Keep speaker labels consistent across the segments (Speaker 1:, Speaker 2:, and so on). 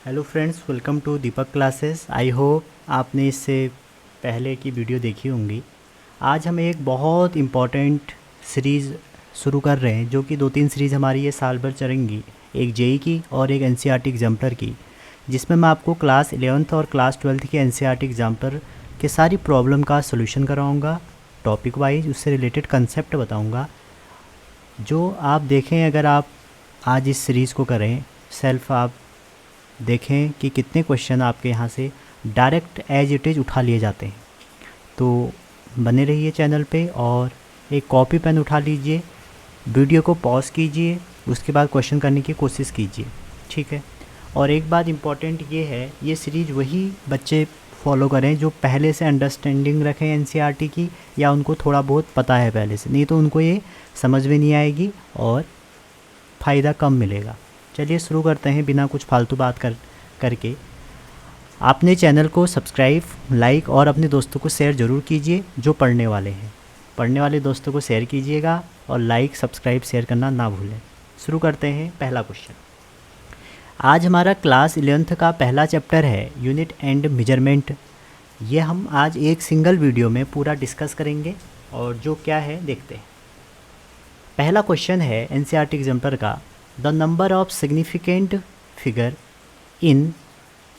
Speaker 1: Hello friends, welcome to Deepak classes. I hope आपने इससे पहले की वीडियो देखी होंगी। आज हम एक बहुत इम्पॉर्टेंट सीरीज़ शुरू कर रहे हैं, जो कि 2-3 सीरीज़ हमारी ये साल भर चलेंगी। एक जेई की और एक एनसीईआरटी एग्जाम्पलर की, जिसमें मैं आपको क्लास 11th और क्लास 12th के एनसीईआरटी एग्जाम्पलर के सारी प्रॉब्लम का सोल्यूशन कराऊँगा, टॉपिक वाइज उससे रिलेटेड कंसेप्ट बताऊँगा। जो आप देखें, अगर आप आज इस सीरीज़ को करें सेल्फ, आप देखें कि कितने क्वेश्चन आपके यहाँ से डायरेक्ट एज इट इज़ उठा लिए जाते हैं। तो बने रहिए चैनल पे और एक कॉपी पेन उठा लीजिए, वीडियो को पॉज कीजिए, उसके बाद क्वेश्चन करने की कोशिश कीजिए, ठीक है। और एक बात इम्पॉर्टेंट ये है, ये सीरीज़ वही बच्चे फॉलो करें जो पहले से अंडरस्टैंडिंग रखें एनसीईआरटी की, या उनको थोड़ा बहुत पता है पहले से, नहीं तो उनको ये समझ में नहीं आएगी और फ़ायदा कम मिलेगा। चलिए शुरू करते हैं बिना कुछ फालतू बात करके। आपने चैनल को सब्सक्राइब, लाइक और अपने दोस्तों को शेयर ज़रूर कीजिए जो पढ़ने वाले हैं। पढ़ने वाले दोस्तों को शेयर कीजिएगा और लाइक, सब्सक्राइब, शेयर करना ना भूलें। शुरू करते हैं पहला क्वेश्चन। आज हमारा क्लास 11th का पहला चैप्टर है यूनिट एंड मेजरमेंट। ये हम आज एक सिंगल वीडियो में पूरा डिस्कस करेंगे और जो क्या है देखते हैं। पहला क्वेश्चन है एनसीईआरटी एग्जाम्पलर का, the number of significant figure in,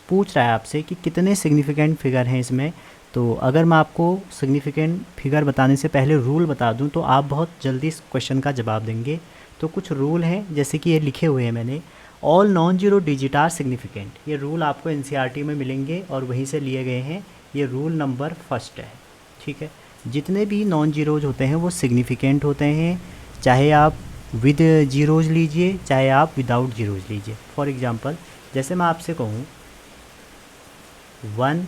Speaker 1: पूछ रहा है आपसे कि कितने सिग्निफिकेंट फिगर हैं इसमें। तो अगर मैं आपको सिग्निफिकेंट फिगर बताने से पहले रूल बता दूं तो आप बहुत जल्दी इस क्वेश्चन का जवाब देंगे। तो कुछ रूल हैं, जैसे कि ये लिखे हुए हैं मैंने, all non zero digit are significant. ये रूल आपको एनसीईआरटी में मिलेंगे और वहीं से लिए गए हैं। ये रूल नंबर फर्स्ट है, ठीक है। जितने भी नॉन जीरोज होते हैं वो सिग्निफिकेंट होते हैं, चाहे आप विद जीरोज लीजिए चाहे आप विदाउट जीरोज लीजिए। फॉर एग्ज़ाम्पल, जैसे मैं आपसे कहूँ 1,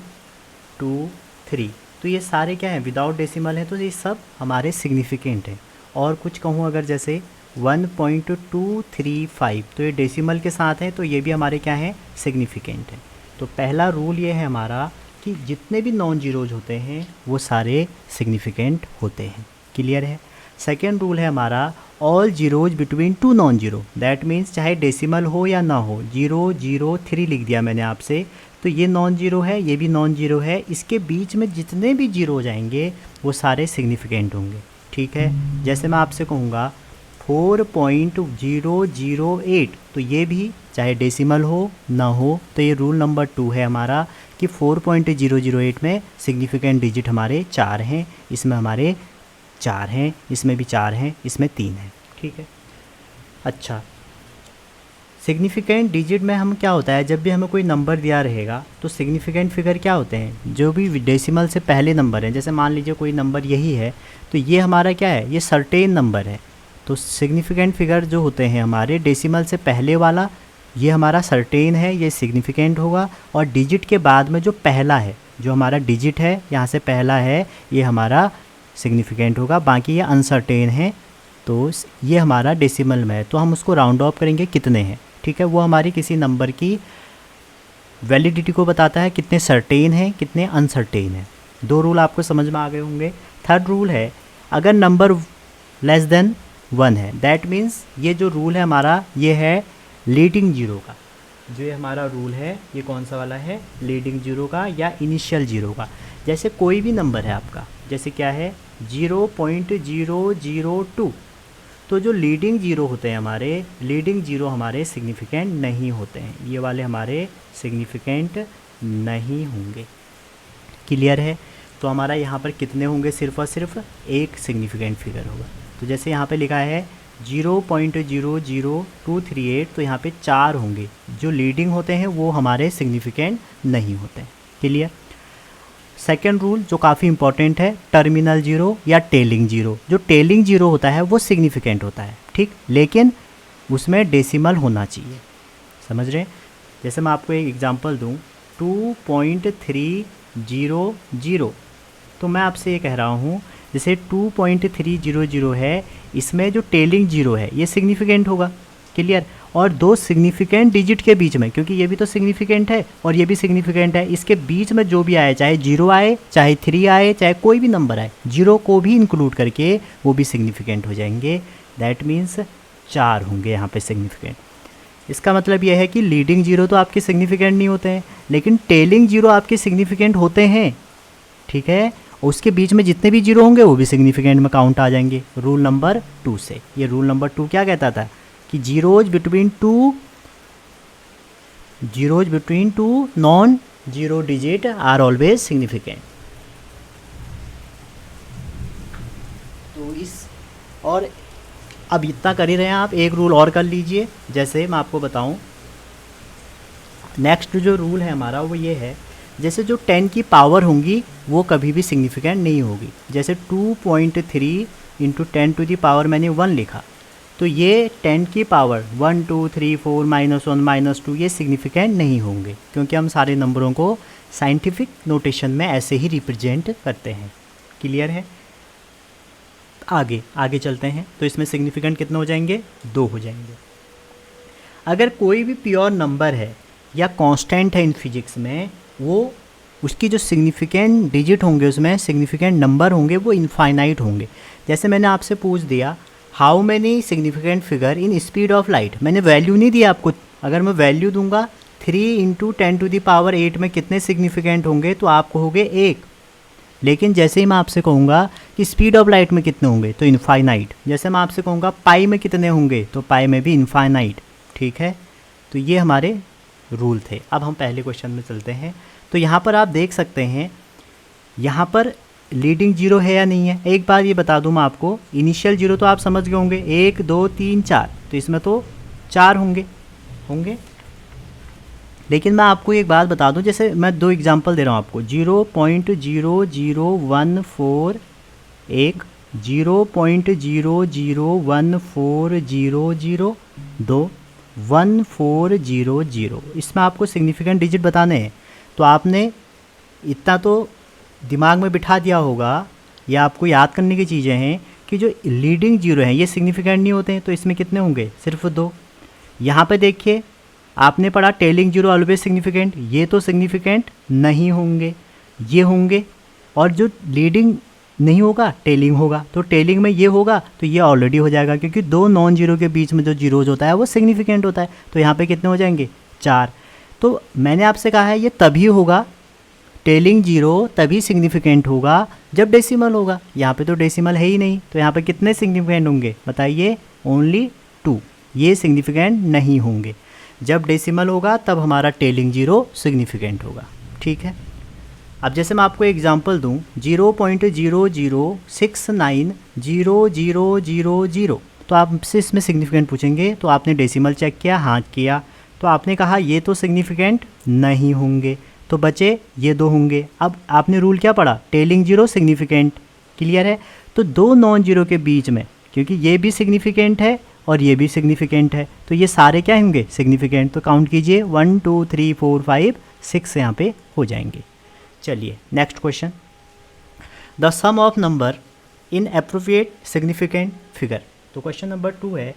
Speaker 1: 2, 3, तो ये सारे क्या हैं, विदाउट डेसिमल हैं, तो ये सब हमारे सिग्निफिकेंट हैं। और कुछ कहूँ अगर जैसे 1.235, तो ये डेसिमल के साथ हैं, तो ये भी हमारे क्या हैं, सिग्निफिकेंट हैं। तो पहला रूल ये है हमारा कि जितने भी नॉन जीरोज होते हैं वो सारे सिग्निफिकेंट होते हैं। क्लियर है। सेकेंड रूल है हमारा, all zeros between two non zero. That means चाहे डेसिमल हो या ना हो, 0, 0, 3 लिख दिया मैंने आपसे, तो ये नॉन जीरो है, ये भी नॉन जीरो है, इसके बीच में जितने भी जीरो जाएंगे वो सारे सिग्निफिकेंट होंगे, ठीक है। जैसे मैं आपसे कहूँगा 4.008, तो ये भी चाहे डेसिमल हो ना हो, तो ये रूल नंबर 2 है हमारा कि 4.008 में सिग्निफिकेंट डिजिट हमारे 4 हैं, इसमें हमारे 4 हैं, इसमें भी 4 हैं, इसमें 3 हैं, ठीक है। अच्छा, सिग्निफिकेंट डिजिट में हम क्या होता है, जब भी हमें कोई नंबर दिया रहेगा तो सिग्निफिकेंट फिगर क्या होते हैं, जो भी डेसिमल से पहले नंबर हैं। जैसे मान लीजिए कोई नंबर यही है, तो ये हमारा क्या है, ये सर्टेन नंबर है। तो सिग्निफिकेंट फिगर जो होते हैं हमारे डेसिमल से पहले वाला, ये हमारा सर्टेन है, ये सिग्निफिकेंट होगा। और डिजिट के बाद में जो पहला है, जो हमारा डिजिट है यहाँ से पहला है, ये हमारा सिग्निफिकेंट होगा। बाकी ये अनसर्टेन है, तो ये हमारा डेसिमल में है, तो हम उसको राउंड ऑफ करेंगे कितने हैं, ठीक है। वो हमारी किसी नंबर की वैलिडिटी को बताता है, कितने सर्टेन हैं कितने अनसर्टेन हैं। 2 रूल आपको समझ में आ गए होंगे। थर्ड रूल है, अगर नंबर लेस देन 1 है, दैट मीन्स ये जो रूल है हमारा, ये है लीडिंग जीरो का। जो ये हमारा रूल है, ये कौन सा वाला है, लीडिंग जीरो का या इनिशियल जीरो का। जैसे कोई भी नंबर है आपका, जैसे क्या है 0.002, तो जो लीडिंग जीरो होते हैं हमारे, लीडिंग जीरो हमारे सिग्निफिकेंट नहीं होते हैं, ये वाले हमारे सिग्निफिकेंट नहीं होंगे। क्लियर है। तो हमारा यहाँ पर कितने होंगे, सिर्फ और सिर्फ एक सिग्निफिकेंट फिगर होगा। तो जैसे यहाँ पे लिखा है 0.00238, तो यहाँ पे 4 होंगे, जो लीडिंग होते हैं वो हमारे सिग्निफिकेंट नहीं होते हैं। क्लियर। सेकेंड रूल जो काफ़ी इंपॉर्टेंट है, टर्मिनल जीरो या टेलिंग जीरो। जो टेलिंग जीरो होता है वो सिग्निफिकेंट होता है, ठीक, लेकिन उसमें डेसिमल होना चाहिए। समझ रहे हैं। जैसे मैं आपको एक एग्जांपल दूं, 2.300, तो मैं आपसे ये कह रहा हूँ, जैसे 2.300 है, इसमें जो टेलिंग जीरो है ये सिग्निफिकेंट होगा। क्लियर। और 2 सिग्निफिकेंट डिजिट के बीच में, क्योंकि ये भी तो सिग्निफिकेंट है और ये भी सिग्निफिकेंट है, इसके बीच में जो भी आए, चाहे 0 आए, चाहे 3 आए, चाहे कोई भी नंबर आए, 0 को भी इंक्लूड करके वो भी सिग्निफिकेंट हो जाएंगे। दैट मीन्स 4 होंगे यहाँ पे सिग्निफिकेंट। इसका मतलब यह है कि लीडिंग जीरो तो आपके सिग्निफिकेंट नहीं होते हैं, लेकिन टेलिंग जीरो आपके सिग्निफिकेंट होते हैं, ठीक है। उसके बीच में जितने भी जीरो होंगे वो भी सिग्निफिकेंट में काउंट आ जाएंगे रूल नंबर 2 से। ये रूल नंबर 2 क्या कहता था कि zeros between two non zero digit are always significant. तो और अब इतना कर ही रहे हैं आप, एक रूल और कर लीजिए। जैसे मैं आपको बताऊं, नेक्स्ट जो रूल है हमारा वो ये है, जैसे जो 10 की पावर होंगी वो कभी भी सिग्निफिकेंट नहीं होगी। जैसे 2.3 इंटू 10 टू दी पावर मैंने 1 लिखा, तो ये 10 की पावर 1 2 3 4 -1 -2 ये सिग्निफिकेंट नहीं होंगे, क्योंकि हम सारे नंबरों को साइंटिफिक नोटेशन में ऐसे ही रिप्रेजेंट करते हैं। क्लियर है? आगे चलते हैं। तो इसमें सिग्निफिकेंट कितने हो जाएंगे? 2 हो जाएंगे। अगर कोई भी प्योर नंबर है या कांस्टेंट है इन फिजिक्स में, वो उसकी जो सिग्निफिकेंट डिजिट होंगे, उसमें सिग्निफिकेंट नंबर होंगे, वो इनफाइनाइट होंगे। जैसे मैंने आपसे पूछ दिया how many significant figure in speed of light, मैंने वैल्यू नहीं दिया आपको। अगर मैं वैल्यू दूंगा 3 इंटू 10 टू दी पावर 8 में कितने सिग्निफिकेंट होंगे, तो आप कहोगे 1। लेकिन जैसे ही मैं आपसे कहूँगा कि स्पीड ऑफ लाइट में कितने होंगे, तो इनफाइनाइट। जैसे मैं आपसे कहूँगा पाई में कितने होंगे, तो पाई में भी इनफाइनाइट। ठीक है, तो ये हमारे रूल थे। अब हम पहले क्वेश्चन में चलते हैं। तो यहाँ पर आप देख सकते हैं, यहाँ पर लीडिंग जीरो है या नहीं है। एक बार ये बता दूँ मैं आपको, इनिशियल जीरो तो आप समझ गए होंगे, 1 2 3 4, तो इसमें तो 4 होंगे। लेकिन मैं आपको एक बात बता दूं, जैसे मैं 2 एग्जांपल दे रहा हूं आपको, 0.0014 एक, 0.001400 2, 1400। इसमें आपको सिग्निफिकेंट डिजिट बताने हैं। तो आपने इतना तो दिमाग में बिठा दिया होगा, या आपको याद करने की चीज़ें हैं कि जो लीडिंग जीरो हैं ये सिग्निफिकेंट नहीं होते हैं, तो इसमें कितने होंगे? सिर्फ 2। यहाँ पे देखिए आपने पढ़ा टेलिंग जीरो ऑलवेज सिग्निफिकेंट, ये तो सिग्निफिकेंट नहीं होंगे, ये होंगे। और जो लीडिंग नहीं होगा टेलिंग होगा, तो टेलिंग में ये होगा तो ये ऑलरेडी हो जाएगा, क्योंकि 2 नॉन जीरो के बीच में जो जीरोज होता है वो सिग्निफिकेंट होता है। तो यहाँ पे कितने हो जाएंगे? 4। तो मैंने आपसे कहा है ये तभी होगा, टेलिंग जीरो तभी सिग्निफिकेंट होगा जब डेसिमल होगा। यहाँ पे तो डेसिमल है ही नहीं, तो यहाँ पे कितने सिग्निफिकेंट होंगे बताइए? ओनली 2। ये सिग्निफिकेंट नहीं होंगे। जब डेसिमल होगा तब हमारा टेलिंग जीरो सिग्निफिकेंट होगा। ठीक है, अब जैसे मैं आपको एग्जांपल दूं, 0.0069000, तो आपसे इसमें सिग्निफिकेंट पूछेंगे, तो आपने डेसिमल चेक किया, हाँ किया, तो आपने कहा ये तो सिग्निफिकेंट नहीं होंगे, तो बचे ये 2 होंगे। अब आपने रूल क्या पढ़ा? Telling zero significant. क्लियर है? तो 2 नॉन जीरो के बीच में, क्योंकि ये भी सिग्निफिकेंट है और ये भी सिग्निफिकेंट है, तो ये सारे क्या होंगे? सिग्निफिकेंट। तो काउंट कीजिए, 1 2 3 4 5 6 यहाँ पे हो जाएंगे। चलिए next question, the sum of number in appropriate significant figure. तो क्वेश्चन नंबर 2 है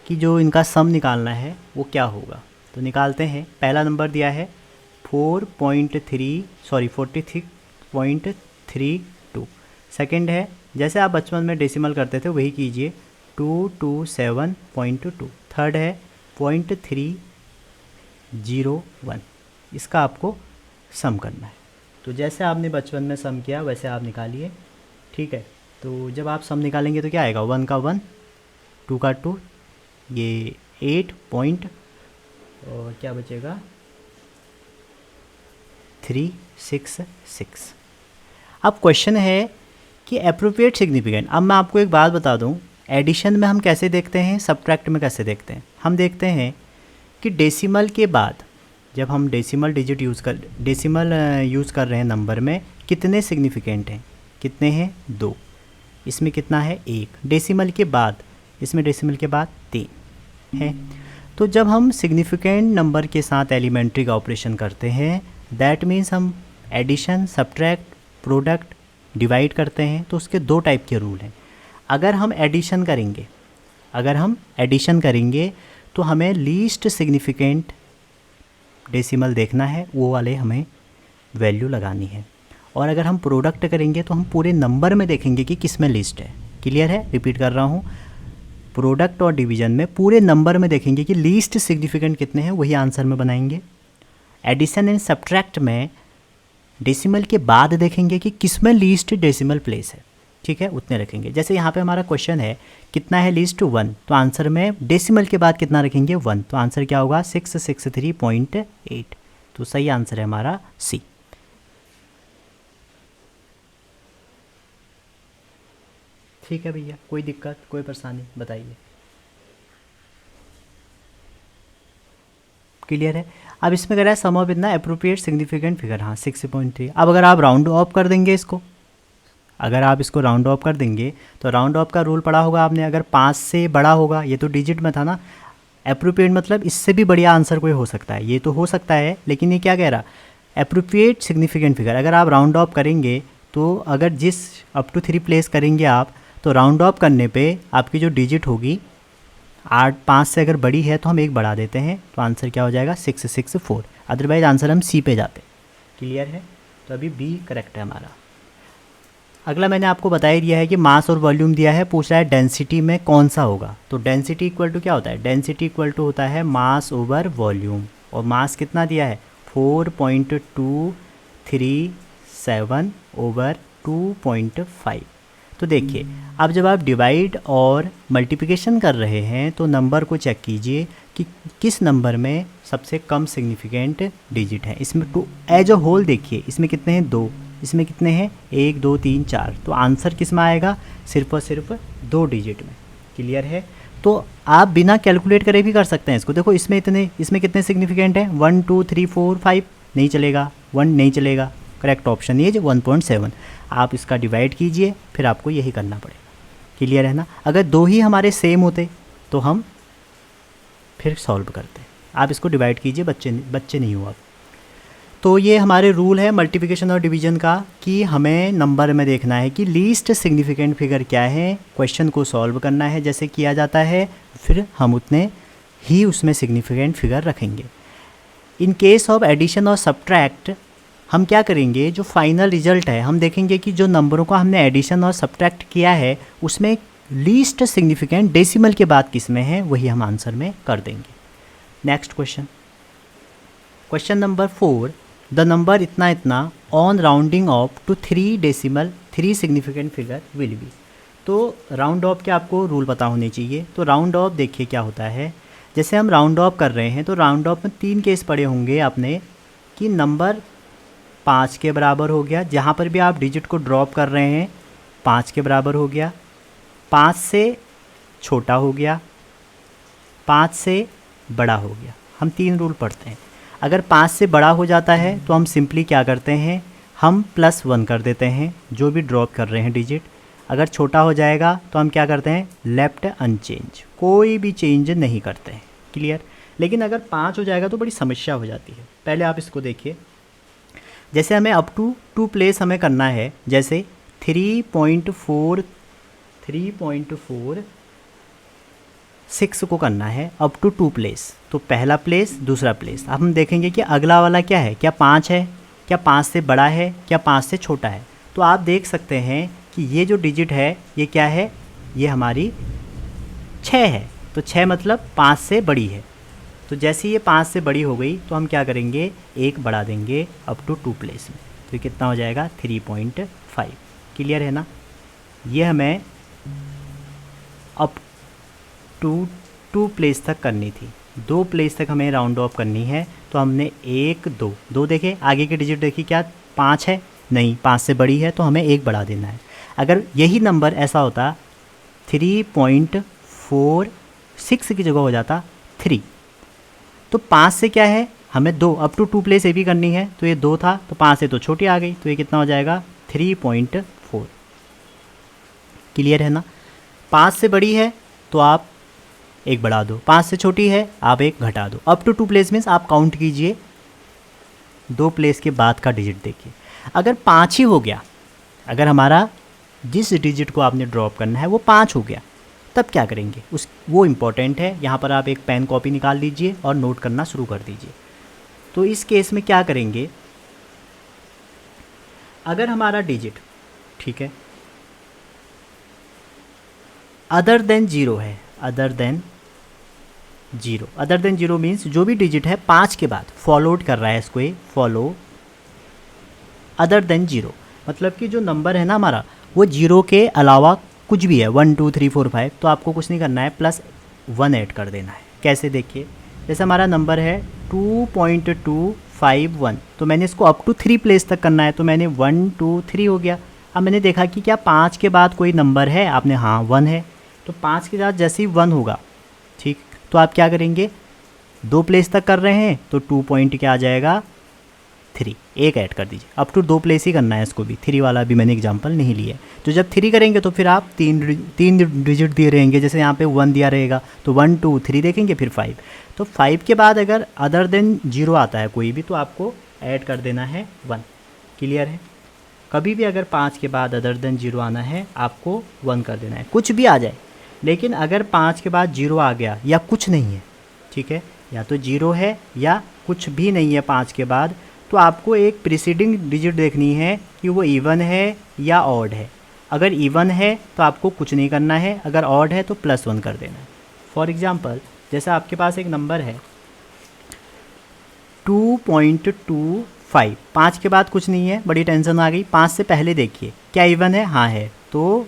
Speaker 1: कि जो इनका सम निकालना है वो क्या होगा। तो निकालते हैं। पहला नंबर दिया है 43.32। सेकेंड है, जैसे आप बचपन में डेसिमल करते थे वही कीजिए, 227.2। थर्ड है 0.301। इसका आपको सम करना है। तो जैसे आपने बचपन में सम किया वैसे आप निकालिए। ठीक है, तो जब आप सम निकालेंगे तो क्या आएगा? 1 का 1, 2 का 2, ये 8 पॉइंट और क्या बचेगा? 366। अब क्वेश्चन है कि एप्रोप्रिएट सिग्निफिकेंट। अब मैं आपको एक बात बता दूं, एडिशन में हम कैसे देखते हैं, सब्ट्रैक्ट में कैसे देखते हैं। हम देखते हैं कि डेसिमल के बाद जब हम डेसिमल यूज़ कर रहे हैं नंबर में, कितने सिग्निफिकेंट हैं? कितने हैं? 2। इसमें कितना है? 1। डेसिमल के बाद, इसमें डेसिमल के बाद 3 है। तो जब हम सिग्निफिकेंट नंबर के साथ एलिमेंट्री का ऑपरेशन करते हैं, दैट मीन्स हम एडिशन, सब्ट्रैक्ट, प्रोडक्ट, डिवाइड करते हैं, तो उसके 2 टाइप के रूल हैं। अगर हम एडिशन करेंगे तो हमें लीस्ट सिग्निफिकेंट डेसिमल देखना है, वो वाले हमें वैल्यू लगानी है। और अगर हम प्रोडक्ट करेंगे तो हम पूरे नंबर में देखेंगे कि किस में लिस्ट है। क्लियर है? रिपीट कर रहा हूँ, प्रोडक्ट और डिवीजन में पूरे नंबर में देखेंगे कि लीस्ट सिग्निफिकेंट कितने हैं, वही आंसर में बनाएंगे। एडिशन एंड सब्ट्रैक्ट में डेसिमल के बाद देखेंगे कि किस में लीस्ट डेसिमल प्लेस है, ठीक है, उतने रखेंगे। जैसे यहाँ पे हमारा क्वेश्चन है कितना है लीस्ट 1, तो आंसर में डेसिमल के बाद कितना रखेंगे 1, तो आंसर क्या होगा 663.8, तो सही आंसर है हमारा सी। ठीक है भैया, कोई दिक्कत कोई परेशानी बताइए, क्लियर है। अब इसमें कह रहा है सम ऑफ इतना अप्रोप्रिएट सिग्निफिकेंट फिगर, हाँ 6.3। अब अगर आप राउंड ऑफ कर देंगे इसको, अगर आप इसको राउंड ऑफ कर देंगे तो राउंड ऑफ का रूल पढ़ा होगा आपने, अगर 5 से बड़ा होगा, ये तो डिजिट में था ना, अप्रोप्रिएट मतलब इससे भी बढ़िया आंसर कोई हो सकता है, ये तो हो सकता है, लेकिन ये क्या कह रहा, अप्रोप्रिएट सिग्निफिकेंट फिगर। अगर आप राउंड ऑफ करेंगे तो अगर जिस अप टू 3 प्लेस करेंगे आप, तो राउंड ऑफ करने पे आपकी जो डिजिट होगी 5 से अगर बड़ी है तो हम एक बढ़ा देते हैं, तो आंसर क्या हो जाएगा 664, अदरवाइज आंसर हम सी पे जाते। क्लियर है, तो अभी बी करेक्ट है हमारा। अगला मैंने आपको बता ही दिया है कि मास और वॉल्यूम दिया है, पूछ रहा है डेंसिटी में कौन सा होगा, तो डेंसिटी इक्वल टू क्या होता है, डेंसिटी इक्वल टू होता है मास ओवर वॉल्यूम, और मास कितना दिया है 4.237 ओवर 2.5। तो देखिए अब जब आप डिवाइड और मल्टीप्लिकेशन कर रहे हैं तो नंबर को चेक कीजिए कि किस नंबर में सबसे कम सिग्निफिकेंट डिजिट है। इसमें टू एज अ होल देखिए, इसमें कितने हैं 2, इसमें कितने हैं 1 2 3 4, तो आंसर किस में आएगा सिर्फ और सिर्फ 2 डिजिट में। क्लियर है, तो आप बिना कैलकुलेट करे भी कर सकते हैं इसको। देखो इसमें कितने सिग्निफिकेंट हैं 1 2 3 4 5, नहीं चलेगा, 1 नहीं चलेगा, करेक्ट ऑप्शन ये 1.7। आप इसका डिवाइड कीजिए, फिर आपको यही करना पड़ेगा। क्लियर है ना, अगर 2 ही हमारे सेम होते तो हम फिर सॉल्व करते। आप इसको डिवाइड कीजिए, बच्चे नहीं हुआ। तो ये हमारे रूल है मल्टीप्लिकेशन और डिवीजन का कि हमें नंबर में देखना है कि लीस्ट सिग्निफिकेंट फिगर क्या है, क्वेश्चन को सॉल्व करना है जैसे किया जाता है, फिर हम उतने ही उसमें सिग्निफिकेंट फिगर रखेंगे। इन केस ऑफ एडिशन और सब्ट्रैक्ट हम क्या करेंगे, जो फाइनल रिजल्ट है हम देखेंगे कि जो नंबरों का हमने एडिशन और सब्ट्रैक्ट किया है उसमें लीस्ट सिग्निफिकेंट डेसिमल के बाद किस में है, वही हम आंसर में कर देंगे। Next question number 4, the number इतना इतना on rounding off to 3 decimal 3 significant figure will be. तो राउंड ऑफ के आपको रूल पता होने चाहिए। तो राउंड ऑफ देखिए क्या होता है, जैसे हम राउंड ऑफ कर रहे हैं तो राउंड ऑफ में 3 केस पड़े होंगे आपने कि नंबर 5 के बराबर हो गया, जहाँ पर भी आप डिजिट को ड्रॉप कर रहे हैं 5 के बराबर हो गया, 5 से छोटा हो गया, 5 से बड़ा हो गया। हम 3 रूल पढ़ते हैं। अगर 5 से बड़ा हो जाता है तो हम सिंपली क्या करते हैं, हम +1 कर देते हैं जो भी ड्रॉप कर रहे हैं डिजिट। अगर छोटा हो जाएगा तो हम क्या करते हैं, लेफ्ट अनचेंज, कोई भी चेंज नहीं करते हैं। क्लियर, लेकिन अगर 5 हो जाएगा तो बड़ी समस्या हो जाती है। पहले आप इसको देखिए, जैसे हमें अप टू 2 प्लेस हमें करना है, जैसे 3.46 को करना है अप टू 2 प्लेस, तो पहला प्लेस दूसरा प्लेस। अब हम देखेंगे कि अगला वाला क्या है, क्या 5 है, क्या 5 से बड़ा है, क्या 5 से छोटा है। तो आप देख सकते हैं कि ये जो डिजिट है ये क्या है, ये हमारी 6 है, तो 6 मतलब 5 से बड़ी है। तो जैसे ये 5 से बड़ी हो गई तो हम क्या करेंगे, एक बढ़ा देंगे अप टू 2 प्लेस में, तो ये कितना हो जाएगा 3.5। क्लियर है ना, ये हमें अप टू 2 प्लेस तक करनी थी, 2 प्लेस तक हमें राउंड ऑफ करनी है। तो हमने 1 2 देखे, आगे की डिजिट देखी क्या 5 है, नहीं 5 से बड़ी है तो हमें एक बढ़ा देना है। अगर यही नंबर ऐसा होता 3.46 की जगह हो जाता 3, तो 5 से क्या है हमें 2 अप टू 2 प्लेस ये भी करनी है, तो ये 2 था, तो 5 से तो छोटी आ गई, तो ये कितना हो जाएगा 3.4। क्लियर है ना, 5 से बड़ी है तो आप एक बढ़ा दो, 5 से छोटी है आप एक घटा दो। अप टू 2 प्लेस मीन्स आप काउंट कीजिए 2 प्लेस के बाद का डिजिट देखिए। अगर 5 ही हो गया, अगर हमारा जिस डिजिट को आपने ड्रॉप करना है वो 5 हो गया, तब क्या करेंगे वो इम्पॉर्टेंट है। यहाँ पर आप एक पेन कॉपी निकाल लीजिए और नोट करना शुरू कर दीजिए। तो इस केस में क्या करेंगे, अगर हमारा डिजिट ठीक है अदर देन 0 है, other than 0। Other than 0 means जो भी डिजिट है 5 के बाद फॉलोड कर रहा है इसको, ये फॉलो अदर देन 0, मतलब कि जो नंबर है ना हमारा वो 0 के अलावा कुछ भी है, 1 2 3 4 5, तो आपको कुछ नहीं करना है, प्लस 1 ऐड कर देना है। कैसे देखिए, जैसे हमारा नंबर है 2.251, तो मैंने इसको अप टू 3 प्लेस तक करना है, तो मैंने 1 2 3 हो गया। अब मैंने देखा कि क्या 5 के बाद कोई नंबर है, आपने हाँ 1 है, तो 5 के साथ जैसे ही 1 होगा, ठीक, तो आप क्या करेंगे, 2 प्लेस तक कर रहे हैं तो 2 पॉइंट क्या आ जाएगा 3, एक ऐड कर दीजिए। अप टू 2 प्लेस ही करना है इसको भी, 3 वाला भी मैंने एग्जांपल नहीं लिया है। तो जब 3 करेंगे तो फिर आप तीन डिजिट दिए रहेंगे, जैसे यहाँ पे 1 दिया रहेगा तो 1 2 3 देखेंगे, फिर 5। तो 5 के बाद अगर अदर देन 0 आता है कोई भी, तो आपको ऐड कर देना है 1। क्लियर है? कभी भी अगर 5 के बाद अदर देन 0 आना है आपको 1 कर देना है, कुछ भी आ जाए। लेकिन अगर 5 के बाद 0 आ गया या कुछ नहीं है, ठीक है, या तो 0 है या कुछ भी नहीं है 5 के बाद, तो आपको एक प्रीसीडिंग डिजिट देखनी है कि वो इवन है या ऑड है। अगर इवन है तो आपको कुछ नहीं करना है, अगर ऑड है तो +1 कर देना है। फॉर एग्जांपल, जैसे आपके पास एक नंबर है 2.25, 5 के बाद कुछ नहीं है, बड़ी टेंशन आ गई। 5 से पहले देखिए क्या इवन है, हाँ है, तो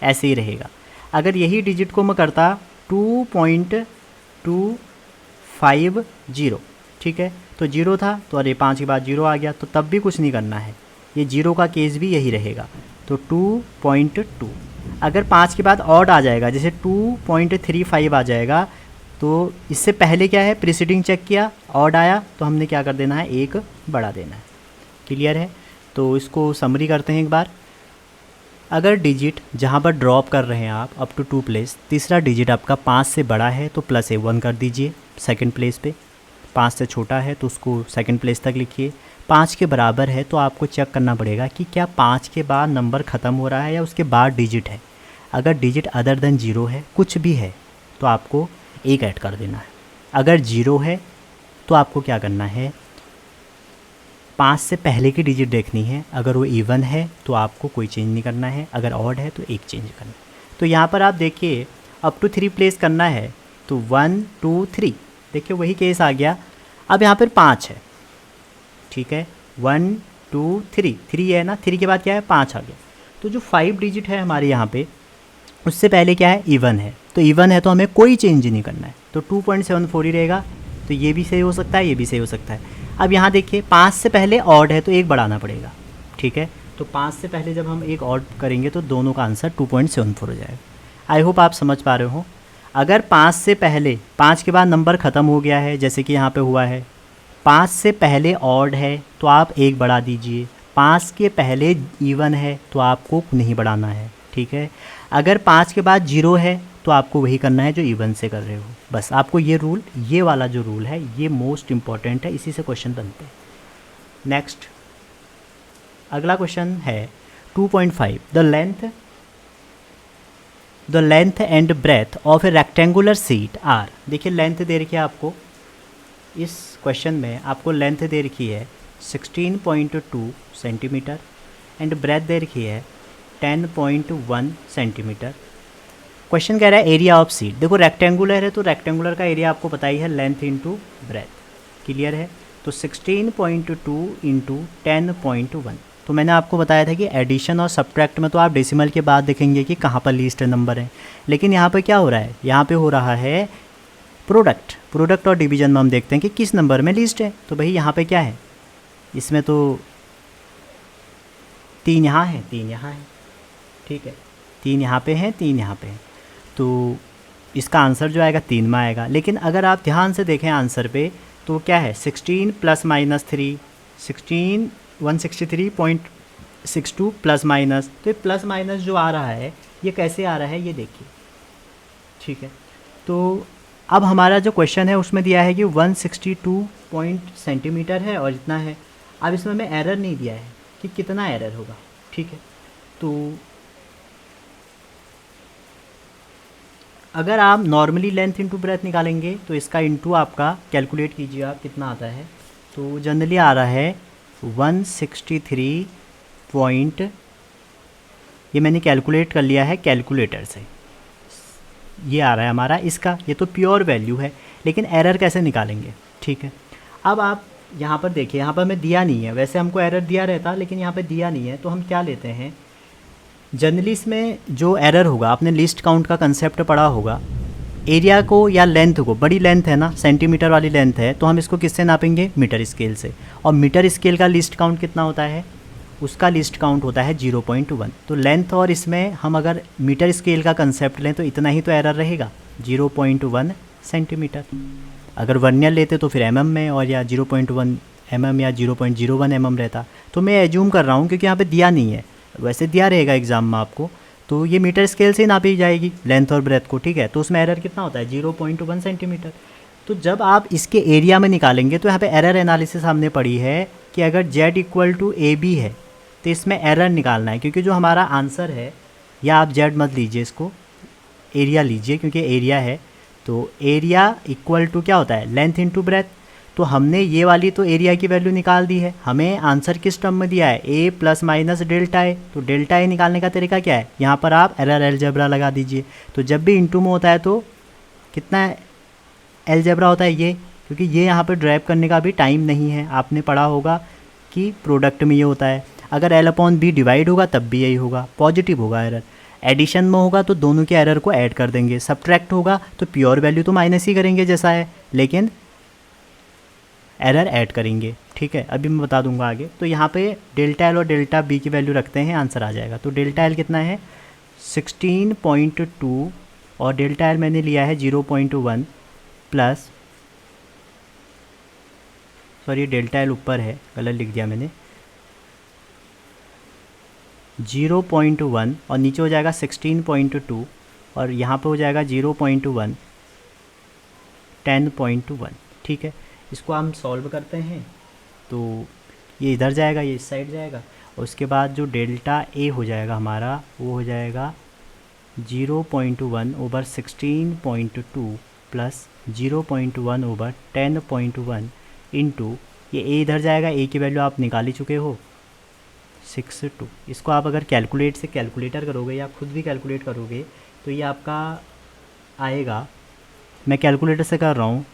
Speaker 1: ऐसे ही रहेगा। अगर यही डिजिट को मैं करता 2.250, ठीक है, तो 0 था, तो अरे 5 के बाद 0 आ गया, तो तब भी कुछ नहीं करना है, ये 0 का केस भी यही रहेगा। तो 2.2, अगर 5 के बाद ऑड आ जाएगा, जैसे 2.35 आ जाएगा, तो इससे पहले क्या है, प्रीसीडिंग चेक किया, ऑड आया, तो हमने क्या कर देना है, एक बढ़ा देना है। क्लियर है? तो इसको समरी करते हैं एक बार। अगर डिजिट जहाँ पर ड्रॉप कर रहे हैं आप अप टू 2 प्लेस, तीसरा डिजिट आपका 5 से बड़ा है तो +1 कर दीजिए सेकंड प्लेस पे, 5 से छोटा है तो उसको सेकंड प्लेस तक लिखिए। 5 के बराबर है तो आपको चेक करना पड़ेगा कि क्या 5 के बाद नंबर ख़त्म हो रहा है या उसके बाद डिजिट है। अगर डिजिट अदर देन 0 है, कुछ भी है, तो आपको 1 ऐड कर देना है। अगर 0 है तो आपको क्या करना है, 5 से पहले की डिजिट देखनी है, अगर वो इवन है तो आपको कोई चेंज नहीं करना है, अगर ऑड है तो 1 चेंज करना है। तो यहाँ पर आप देखिए अप टू 3 प्लेस करना है, तो 1 2 3, देखिए वही केस आ गया। अब यहाँ पर 5 है, ठीक है, 1 2 3, 3 है ना, 3 के बाद क्या है, 5 आ गया। तो जो 5 डिजिट है हमारे यहाँ पे, उससे पहले क्या है, इवन है, तो इवन है तो हमें कोई चेंज नहीं करना है, तो 2.74 ही रहेगा। तो ये भी सही हो सकता है, ये भी सही हो सकता है। अब यहाँ देखिए 5 से पहले ऑड है तो 1 बढ़ाना पड़ेगा, ठीक है, तो 5 से पहले जब हम 1 ऑड करेंगे तो दोनों का आंसर 2.74 हो जाएगा। आई होप आप समझ पा रहे हो। अगर 5 से पहले, 5 के बाद नंबर ख़त्म हो गया है, जैसे कि यहाँ पे हुआ है, 5 से पहले ऑड है तो आप 1 बढ़ा दीजिए, 5 के पहले इवन है तो आपको नहीं बढ़ाना है, ठीक है। अगर 5 के बाद 0 है तो आपको वही करना है जो इवन से कर रहे हो, बस आपको ये रूल, ये वाला जो रूल है ये मोस्ट इम्पॉर्टेंट है, इसी से क्वेश्चन बनते हैं। नेक्स्ट अगला क्वेश्चन है 2.5, the length and breadth of a rectangular sheet are. देखिए लेंथ दे रखी है आपको, इस क्वेश्चन में आपको लेंथ दे रखी है 16.2 सेंटीमीटर एंड ब्रेथ दे रखी है 10.1 सेंटीमीटर। क्वेश्चन कह रहा है एरिया ऑफ सीट। देखो रेक्टेंगुलर है तो रेक्टेंगुलर का एरिया आपको पता ही है, लेंथ इंटू ब्रेथ। क्लियर है? तो 16.2 इंटू 10.1। तो मैंने आपको बताया था कि एडिशन और सब्ट्रैक्ट में तो आप डेसिमल के बाद देखेंगे कि कहाँ पर लीस्ट नंबर है, लेकिन यहाँ पे क्या हो रहा है, यहाँ पे हो रहा है प्रोडक्ट और डिवीजन में हम देखते हैं कि किस नंबर में लीस्ट है। तो भाई यहाँ पे क्या है, इसमें तो 3 यहाँ है, 3 यहाँ है, ठीक है, 3 यहाँ पे हैं, 3 यहाँ पे हैं, तो इसका आंसर जो आएगा 3 में आएगा। लेकिन अगर आप ध्यान से देखें आंसर पे तो क्या है, 16 + -3, 16 163.62 प्लस माइनस, तो ये प्लस माइनस जो आ रहा है ये कैसे आ रहा है ये देखिए, ठीक है। तो अब हमारा जो क्वेश्चन है उसमें दिया है कि 162 सेंटीमीटर है और इतना है। अब इसमें हमें एरर नहीं दिया है कि कितना एरर होगा, ठीक है। तो अगर आप नॉर्मली लेंथ इंटू ब्रेथ निकालेंगे तो इसका इंटू आपका कैलकुलेट कीजिए आप कितना आता है। तो जनरली आ रहा है 163 पॉइंट, ये मैंने कैलकुलेट कर लिया है कैलकुलेटर से, ये आ रहा है हमारा इसका, ये तो प्योर वैल्यू है, लेकिन एरर कैसे निकालेंगे, ठीक है। अब आप यहाँ पर देखिए, यहाँ पर हमें दिया नहीं है, वैसे हमको एरर दिया रहता लेकिन यहाँ पे दिया नहीं है, तो हम क्या लेते हैं, जनरली इसमें जो एरर होगा, आपने लिस्ट काउंट का कंसेप्ट पढ़ा होगा, एरिया को या लेंथ को, बड़ी लेंथ है ना, सेंटीमीटर वाली लेंथ है, तो हम इसको किससे नापेंगे, मीटर स्केल से, और मीटर स्केल का लिस्ट काउंट कितना होता है, उसका लिस्ट काउंट होता है 0.1। तो लेंथ और इसमें हम अगर मीटर स्केल का कंसेप्ट लें तो इतना ही तो एरर रहेगा, 0.1 सेंटीमीटर। अगर वर्नियर लेते तो फिर एमएम में, और या 0.1 एमएम या 0.01 एमएम रहता। तो मैं एज्यूम कर रहा हूँ क्योंकि यहाँ पे दिया नहीं है, वैसे दिया रहेगा एग्जाम में आपको, तो ये मीटर स्केल से ही नापी जाएगी लेंथ और ब्रेथ को, ठीक है। तो उसमें एरर कितना होता है, 0.1 सेंटीमीटर। तो जब आप इसके एरिया में निकालेंगे तो यहाँ पे एरर एनालिसिस हमने पढ़ी है कि अगर z equal to A B है तो इसमें एरर निकालना है, क्योंकि जो हमारा आंसर है, या आप z मत लीजिए, इसको एरिया लीजिए क्योंकि एरिया है, तो एरिया इक्वल टू क्या होता है, लेंथ इंटू ब्रेथ। तो हमने ये वाली तो एरिया की वैल्यू निकाल दी है, हमें आंसर किस टर्म में दिया है, a प्लस माइनस डेल्टा ए। तो डेल्टा ए निकालने का तरीका क्या है, यहाँ पर आप एरर एलजेब्रा लगा दीजिए। तो जब भी इंटू में होता है तो कितना एलजेब्रा होता है ये, क्योंकि ये यहाँ पर ड्राइव करने का भी टाइम नहीं है, आपने पढ़ा होगा कि प्रोडक्ट में ये होता है। अगर एल अपॉन बी डिवाइड होगा तब भी यही होगा, पॉजिटिव होगा एरर। एडिशन में होगा तो दोनों के एरर को ऐड कर देंगे, सब्ट्रैक्ट होगा तो प्योर वैल्यू तो माइनस ही करेंगे जैसा है, लेकिन एरर ऐड करेंगे, ठीक है। अभी मैं बता दूंगा आगे। तो यहाँ पे डेल्टा एल और डेल्टा बी की वैल्यू रखते हैं, आंसर आ जाएगा। तो डेल्टा एल कितना है 16.2 और डेल्टा एल मैंने लिया है 0.1 प्लस, सॉरी डेल्टा एल ऊपर है, गलत लिख दिया मैंने, 0.1 और नीचे हो जाएगा 16.2 और यहाँ पे हो जाएगा 0.1 10.1, ठीक है। इसको हम सॉल्व करते हैं तो ये इधर जाएगा, ये इस साइड जाएगा, और उसके बाद जो डेल्टा ए हो जाएगा हमारा वो हो जाएगा 0.1 ओवर 16.2 प्लस 0.1 ओवर 10.1 इंटू, ये ए इधर जाएगा, ए की वैल्यू आप निकाल ही चुके हो 62। इसको आप अगर कैलकुलेट से कैलकुलेटर करोगे या खुद भी कैलकुलेट करोगे तो ये आपका आएगा, मैं कैलकुलेटर से कर रहा हूँ,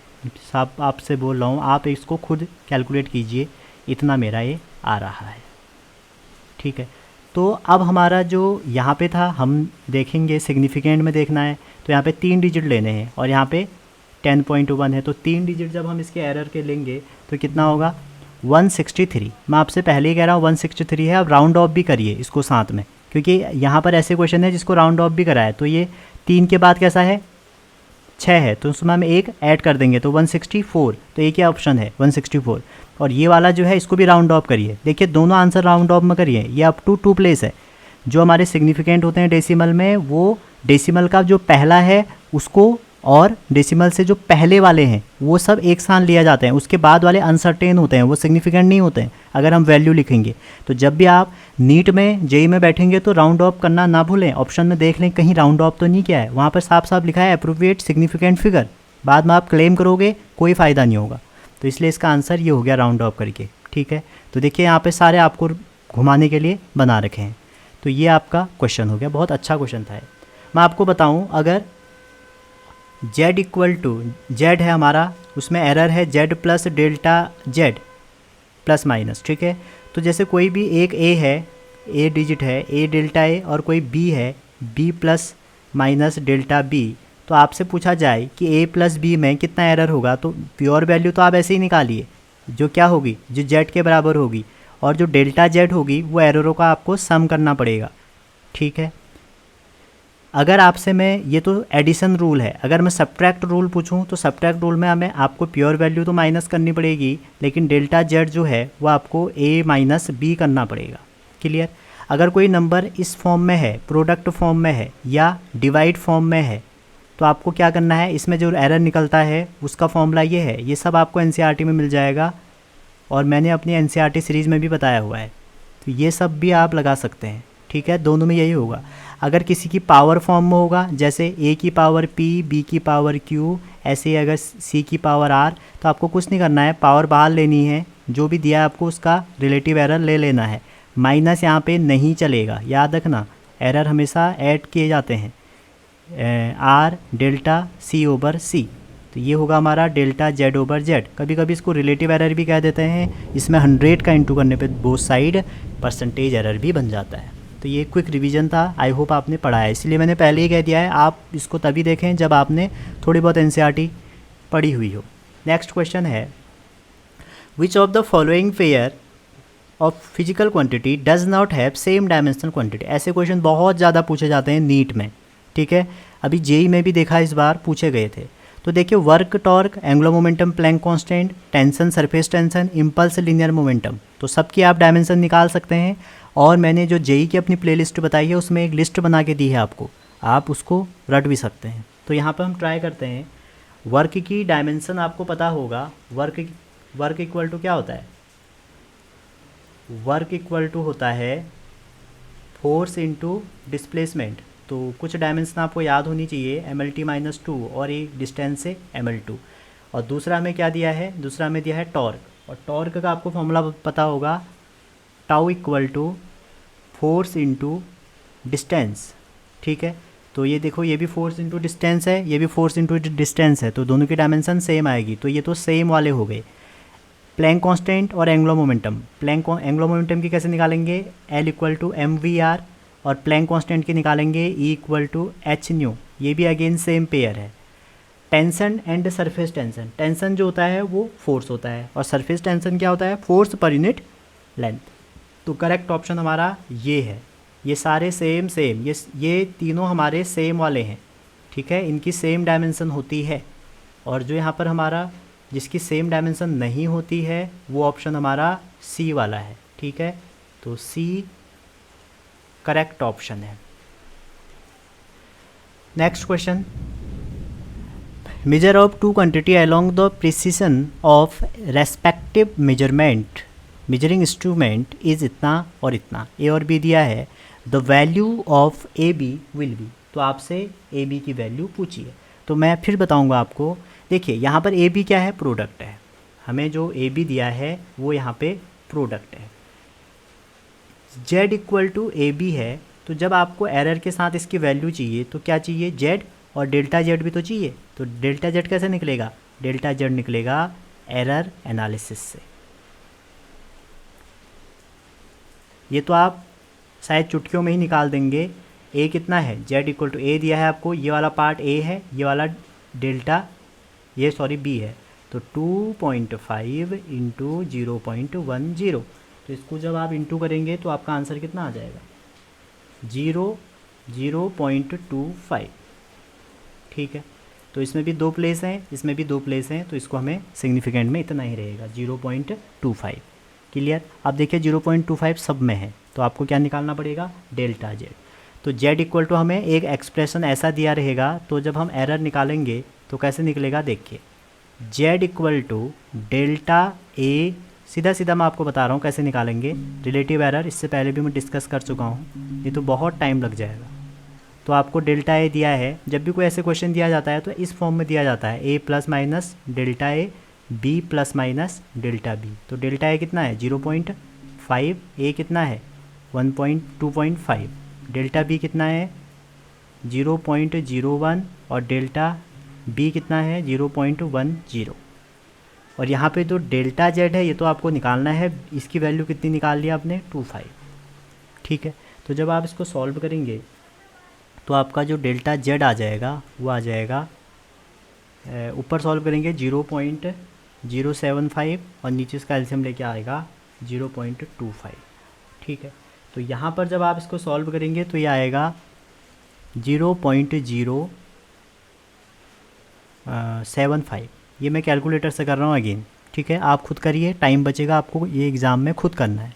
Speaker 1: साहब आपसे बोल रहा हूँ, आप इसको खुद कैलकुलेट कीजिए, इतना मेरा ये आ रहा है, ठीक है। तो अब हमारा जो यहाँ पे था, हम देखेंगे सिग्निफिकेंट में देखना है, तो यहाँ पे 3 डिजिट लेने हैं और यहाँ पे 10.1 है, तो 3 डिजिट जब हम इसके एरर के लेंगे तो कितना होगा 163। मैं आपसे पहले ही कह रहा हूँ 163 है, अब राउंड ऑफ भी करिए इसको साथ में, क्योंकि यहाँ पर ऐसे क्वेश्चन है जिसको राउंड ऑफ भी करा है। तो ये 3 के बाद कैसा है 6 है, तो उसमें हम एक ऐड कर देंगे तो 164, तो एक ही ऑप्शन है 164। और ये वाला जो है इसको भी राउंड ऑफ करिए, देखिए दोनों आंसर राउंड ऑफ में करिए, ये अप टू 2 प्लेस है। जो हमारे सिग्निफिकेंट होते हैं डेसिमल में, वो डेसिमल का जो पहला है उसको और डेसिमल से जो पहले वाले हैं वो सब एक साथ लिया जाते हैं, उसके बाद वाले अनसर्टेन होते हैं, वो सिग्निफिकेंट नहीं होते हैं अगर हम वैल्यू लिखेंगे। तो जब भी आप नीट में जेई में बैठेंगे तो राउंड ऑफ करना ना भूलें, ऑप्शन में देख लें कहीं राउंड ऑफ तो नहीं किया है, वहाँ पर साफ साफ लिखा है अप्रोप्रिएट सिग्निफिकेंट फिगर, बाद में आप क्लेम करोगे कोई फ़ायदा नहीं होगा। तो इसलिए इसका आंसर ये हो गया राउंड ऑफ करके, ठीक है। तो देखिए यहाँ पे सारे आपको घुमाने के लिए बना रखे हैं, तो ये आपका क्वेश्चन हो गया, बहुत अच्छा क्वेश्चन था। मैं आपको बताऊँ, अगर z इक्वल टू जेड है हमारा, उसमें एरर है z plus delta z plus minus, ठीक है। तो जैसे कोई भी एक a है, a डिजिट है, a डेल्टा a, और कोई b है b plus minus delta b, तो आपसे पूछा जाए कि a प्लस b में कितना एरर होगा, तो प्योर वैल्यू तो आप ऐसे ही निकालिए, जो क्या होगी, जो z के बराबर होगी, और जो डेल्टा z होगी वो एररों का आपको सम करना पड़ेगा, ठीक है। अगर आपसे मैं, ये तो एडिशन रूल है, अगर मैं सब्ट्रैक्ट रूल पूछूं तो सब्ट्रैक्ट रूल में हमें आपको प्योर वैल्यू तो माइनस करनी पड़ेगी, लेकिन डेल्टा जेड जो है वो आपको a माइनस बी करना पड़ेगा, क्लियर। अगर कोई नंबर इस फॉर्म में है, प्रोडक्ट फॉर्म में है या डिवाइड फॉर्म में है, तो आपको क्या करना है, इसमें जो एरर निकलता है उसका फॉर्मूला ये है, ये सब आपको एनसीईआरटी में मिल जाएगा और मैंने अपनी एनसीईआरटी सीरीज़ में भी बताया हुआ है, तो ये सब भी आप लगा सकते हैं, ठीक है। दोनों में यही होगा। अगर किसी की पावर फॉर्म में होगा, जैसे a की पावर p, b की पावर q, ऐसे ही अगर c की पावर r, तो आपको कुछ नहीं करना है, पावर बाहर लेनी है, जो भी दिया है आपको उसका रिलेटिव एरर ले लेना है, माइनस यहाँ पे नहीं चलेगा, याद रखना एरर हमेशा ऐड किए जाते हैं, आर डेल्टा सी ओवर सी, तो ये होगा हमारा डेल्टा जेड ओवर जेड। कभी कभी इसको रिलेटिव एरर भी कह देते हैं, इसमें 100 का इंटू करने पे बोथ साइड परसेंटेज एरर भी बन जाता है। तो ये क्विक रिवीजन था, आई होप आपने पढ़ा है, इसलिए मैंने पहले ही कह दिया है आप इसको तभी देखें जब आपने थोड़ी बहुत एनसीईआरटी पढ़ी हुई हो। नेक्स्ट क्वेश्चन है, which of the following pair of physical quantity does not have same dimensional quantity. ऐसे क्वेश्चन बहुत ज़्यादा पूछे जाते हैं नीट में, ठीक है। अभी जेई में भी देखा इस बार पूछे गए थे। तो देखिए, work torque, angular momentum, Planck constant, tension, surface tension, impulse, linear momentum, तो सबकी आप डायमेंशन निकाल सकते हैं। और मैंने जो जेई की अपनी प्लेलिस्ट बताई है उसमें एक लिस्ट बना के दी है आपको, आप उसको रट भी सकते हैं। तो यहाँ पर हम ट्राई करते हैं, वर्क की डायमेंशन आपको पता होगा, वर्क इक्वल टू क्या होता है, वर्क इक्वल टू होता है फोर्स इनटू डिस्प्लेसमेंट। तो कुछ डायमेंशन आपको याद होनी चाहिए, mlt-2 और एक डिस्टेंस से ml2। और दूसरा हमें क्या दिया है, दूसरा हमें दिया है टॉर्क, और टॉर्क का आपको फॉर्मूला पता होगा, tau equal to force into distance, ठीक है। तो ये देखो, ये भी फोर्स इनटू डिस्टेंस है, ये भी फोर्स इनटू डिस्टेंस है, तो दोनों की डायमेंशन सेम आएगी, तो ये तो सेम वाले हो गए। प्लैंक कांस्टेंट और एंगुलर मोमेंटम, एंगुलर मोमेंटम की कैसे निकालेंगे, L इक्वल टू mvr, और प्लैंक कांस्टेंट की निकालेंगे E equal to h nu, ये भी अगेन सेम पेयर है। Tension and surface tension, tension जो होता है वो फोर्स होता है, और सरफेस टेंशन क्या होता है, फोर्स पर यूनिट लेंथ। तो करेक्ट ऑप्शन हमारा ये है, ये सारे सेम ये तीनों हमारे सेम वाले हैं, ठीक है, इनकी सेम डायमेंशन होती है। और जो यहाँ पर हमारा जिसकी सेम डायमेंशन नहीं होती है वो ऑप्शन हमारा सी वाला है, ठीक है। तो सी करेक्ट ऑप्शन है। Next question, measure of two quantity along the precision of respective measuring instrument is इतना और इतना, ए और बी दिया है, the value of A B will be. तो आपसे ए बी की वैल्यू पूछिए, तो मैं फिर बताऊंगा आपको। देखिए यहाँ पर ए बी क्या है, प्रोडक्ट है, हमें जो ए बी दिया है वो यहाँ पे प्रोडक्ट है। z equal to A B है, तो जब आपको एरर के साथ इसकी वैल्यू चाहिए तो क्या चाहिए, z, और डेल्टा z भी तो चाहिए। तो डेल्टा z कैसे निकलेगा, डेल्टा z निकलेगा एरर एनालिसिस से। ये तो आप शायद चुटकियों में ही निकाल देंगे। a कितना है, z इक्वल टू ए दिया है आपको, ये वाला पार्ट a है, ये वाला डेल्टा, ये सॉरी b है, तो 2.5 इंटू 0.10। तो इसको जब आप इंटू करेंगे तो आपका आंसर कितना आ जाएगा, 0.25, ठीक है। तो इसमें भी दो प्लेस हैं, इसमें भी दो प्लेस हैं, तो इसको हमें सिग्निफिकेंट में इतना ही रहेगा, 0.25। क्लियर। अब देखिए 0.25 सब में है, तो आपको क्या निकालना पड़ेगा, डेल्टा z। तो z इक्वल टू हमें एक एक्सप्रेशन ऐसा दिया रहेगा, तो जब हम एरर निकालेंगे तो कैसे निकलेगा, देखिए z equal to delta a, सीधा सीधा मैं आपको बता रहा हूँ कैसे निकालेंगे। रिलेटिव एरर इससे पहले भी मैं डिस्कस कर चुका हूँ, ये तो बहुत टाइम लग जाएगा। तो आपको डेल्टा ए दिया है, जब भी कोई ऐसे क्वेश्चन दिया जाता है तो इस फॉर्म में दिया जाता है, a plus minus delta A, b plus minus delta b। तो डेल्टा ए कितना है, 0.5, a कितना है 2.5, डेल्टा b कितना है 0.01, और डेल्टा b कितना है 0.10। और यहाँ पे जो डेल्टा z है ये तो आपको निकालना है, इसकी वैल्यू कितनी निकाल लिया आपने, 25, ठीक है। तो जब आप इसको सॉल्व करेंगे तो आपका जो डेल्टा z आ जाएगा वो आ जाएगा, ऊपर सॉल्व करेंगे 0.075, और नीचे इसका एलसीएम लेके आएगा 0.25, ठीक है। तो यहाँ पर जब आप इसको सॉल्व करेंगे तो ये आएगा 0.075। ये मैं कैलकुलेटर से कर रहा हूँ अगेन, ठीक है, आप खुद करिए, टाइम बचेगा आपको, ये एग्ज़ाम में खुद करना है।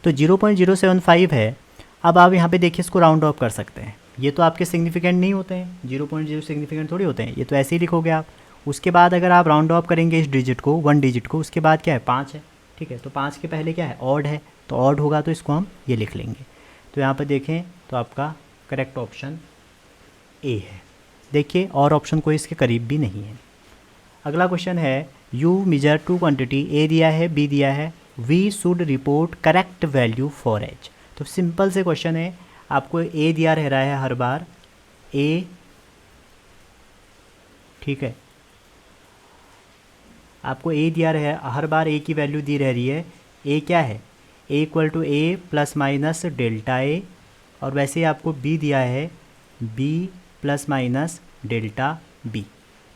Speaker 1: तो 0.075 है। अब आप यहाँ पे देखिए इसको राउंड ऑफ कर सकते हैं, ये तो आपके सिग्निफिकेंट नहीं होते हैं, 0.0 सिग्निफिकेंट थोड़ी होते हैं, ये तो ऐसे ही लिखोगे आप। उसके बाद अगर आप राउंड ऑफ करेंगे इस डिजिट को, 1 डिजिट को, उसके बाद क्या है, 5 है, ठीक है। तो 5 के पहले क्या है, ऑड है, तो ऑड होगा तो इसको हम ये लिख लेंगे। तो यहाँ पर देखें तो आपका करेक्ट ऑप्शन ए है। देखिए और ऑप्शन कोई इसके करीब भी नहीं है। अगला क्वेश्चन है, you measure two quantity, A दिया है, बी दिया है, we should report correct value for H. तो सिंपल से क्वेश्चन है, आपको ए दिया रह रहा है हर बार, ए ठीक है। आपको ए दिया रहा है, हर बार ए की वैल्यू दी रह रही है। ए क्या है, A equal to A plus minus delta A, और वैसे ही आपको बी दिया है B plus minus delta B.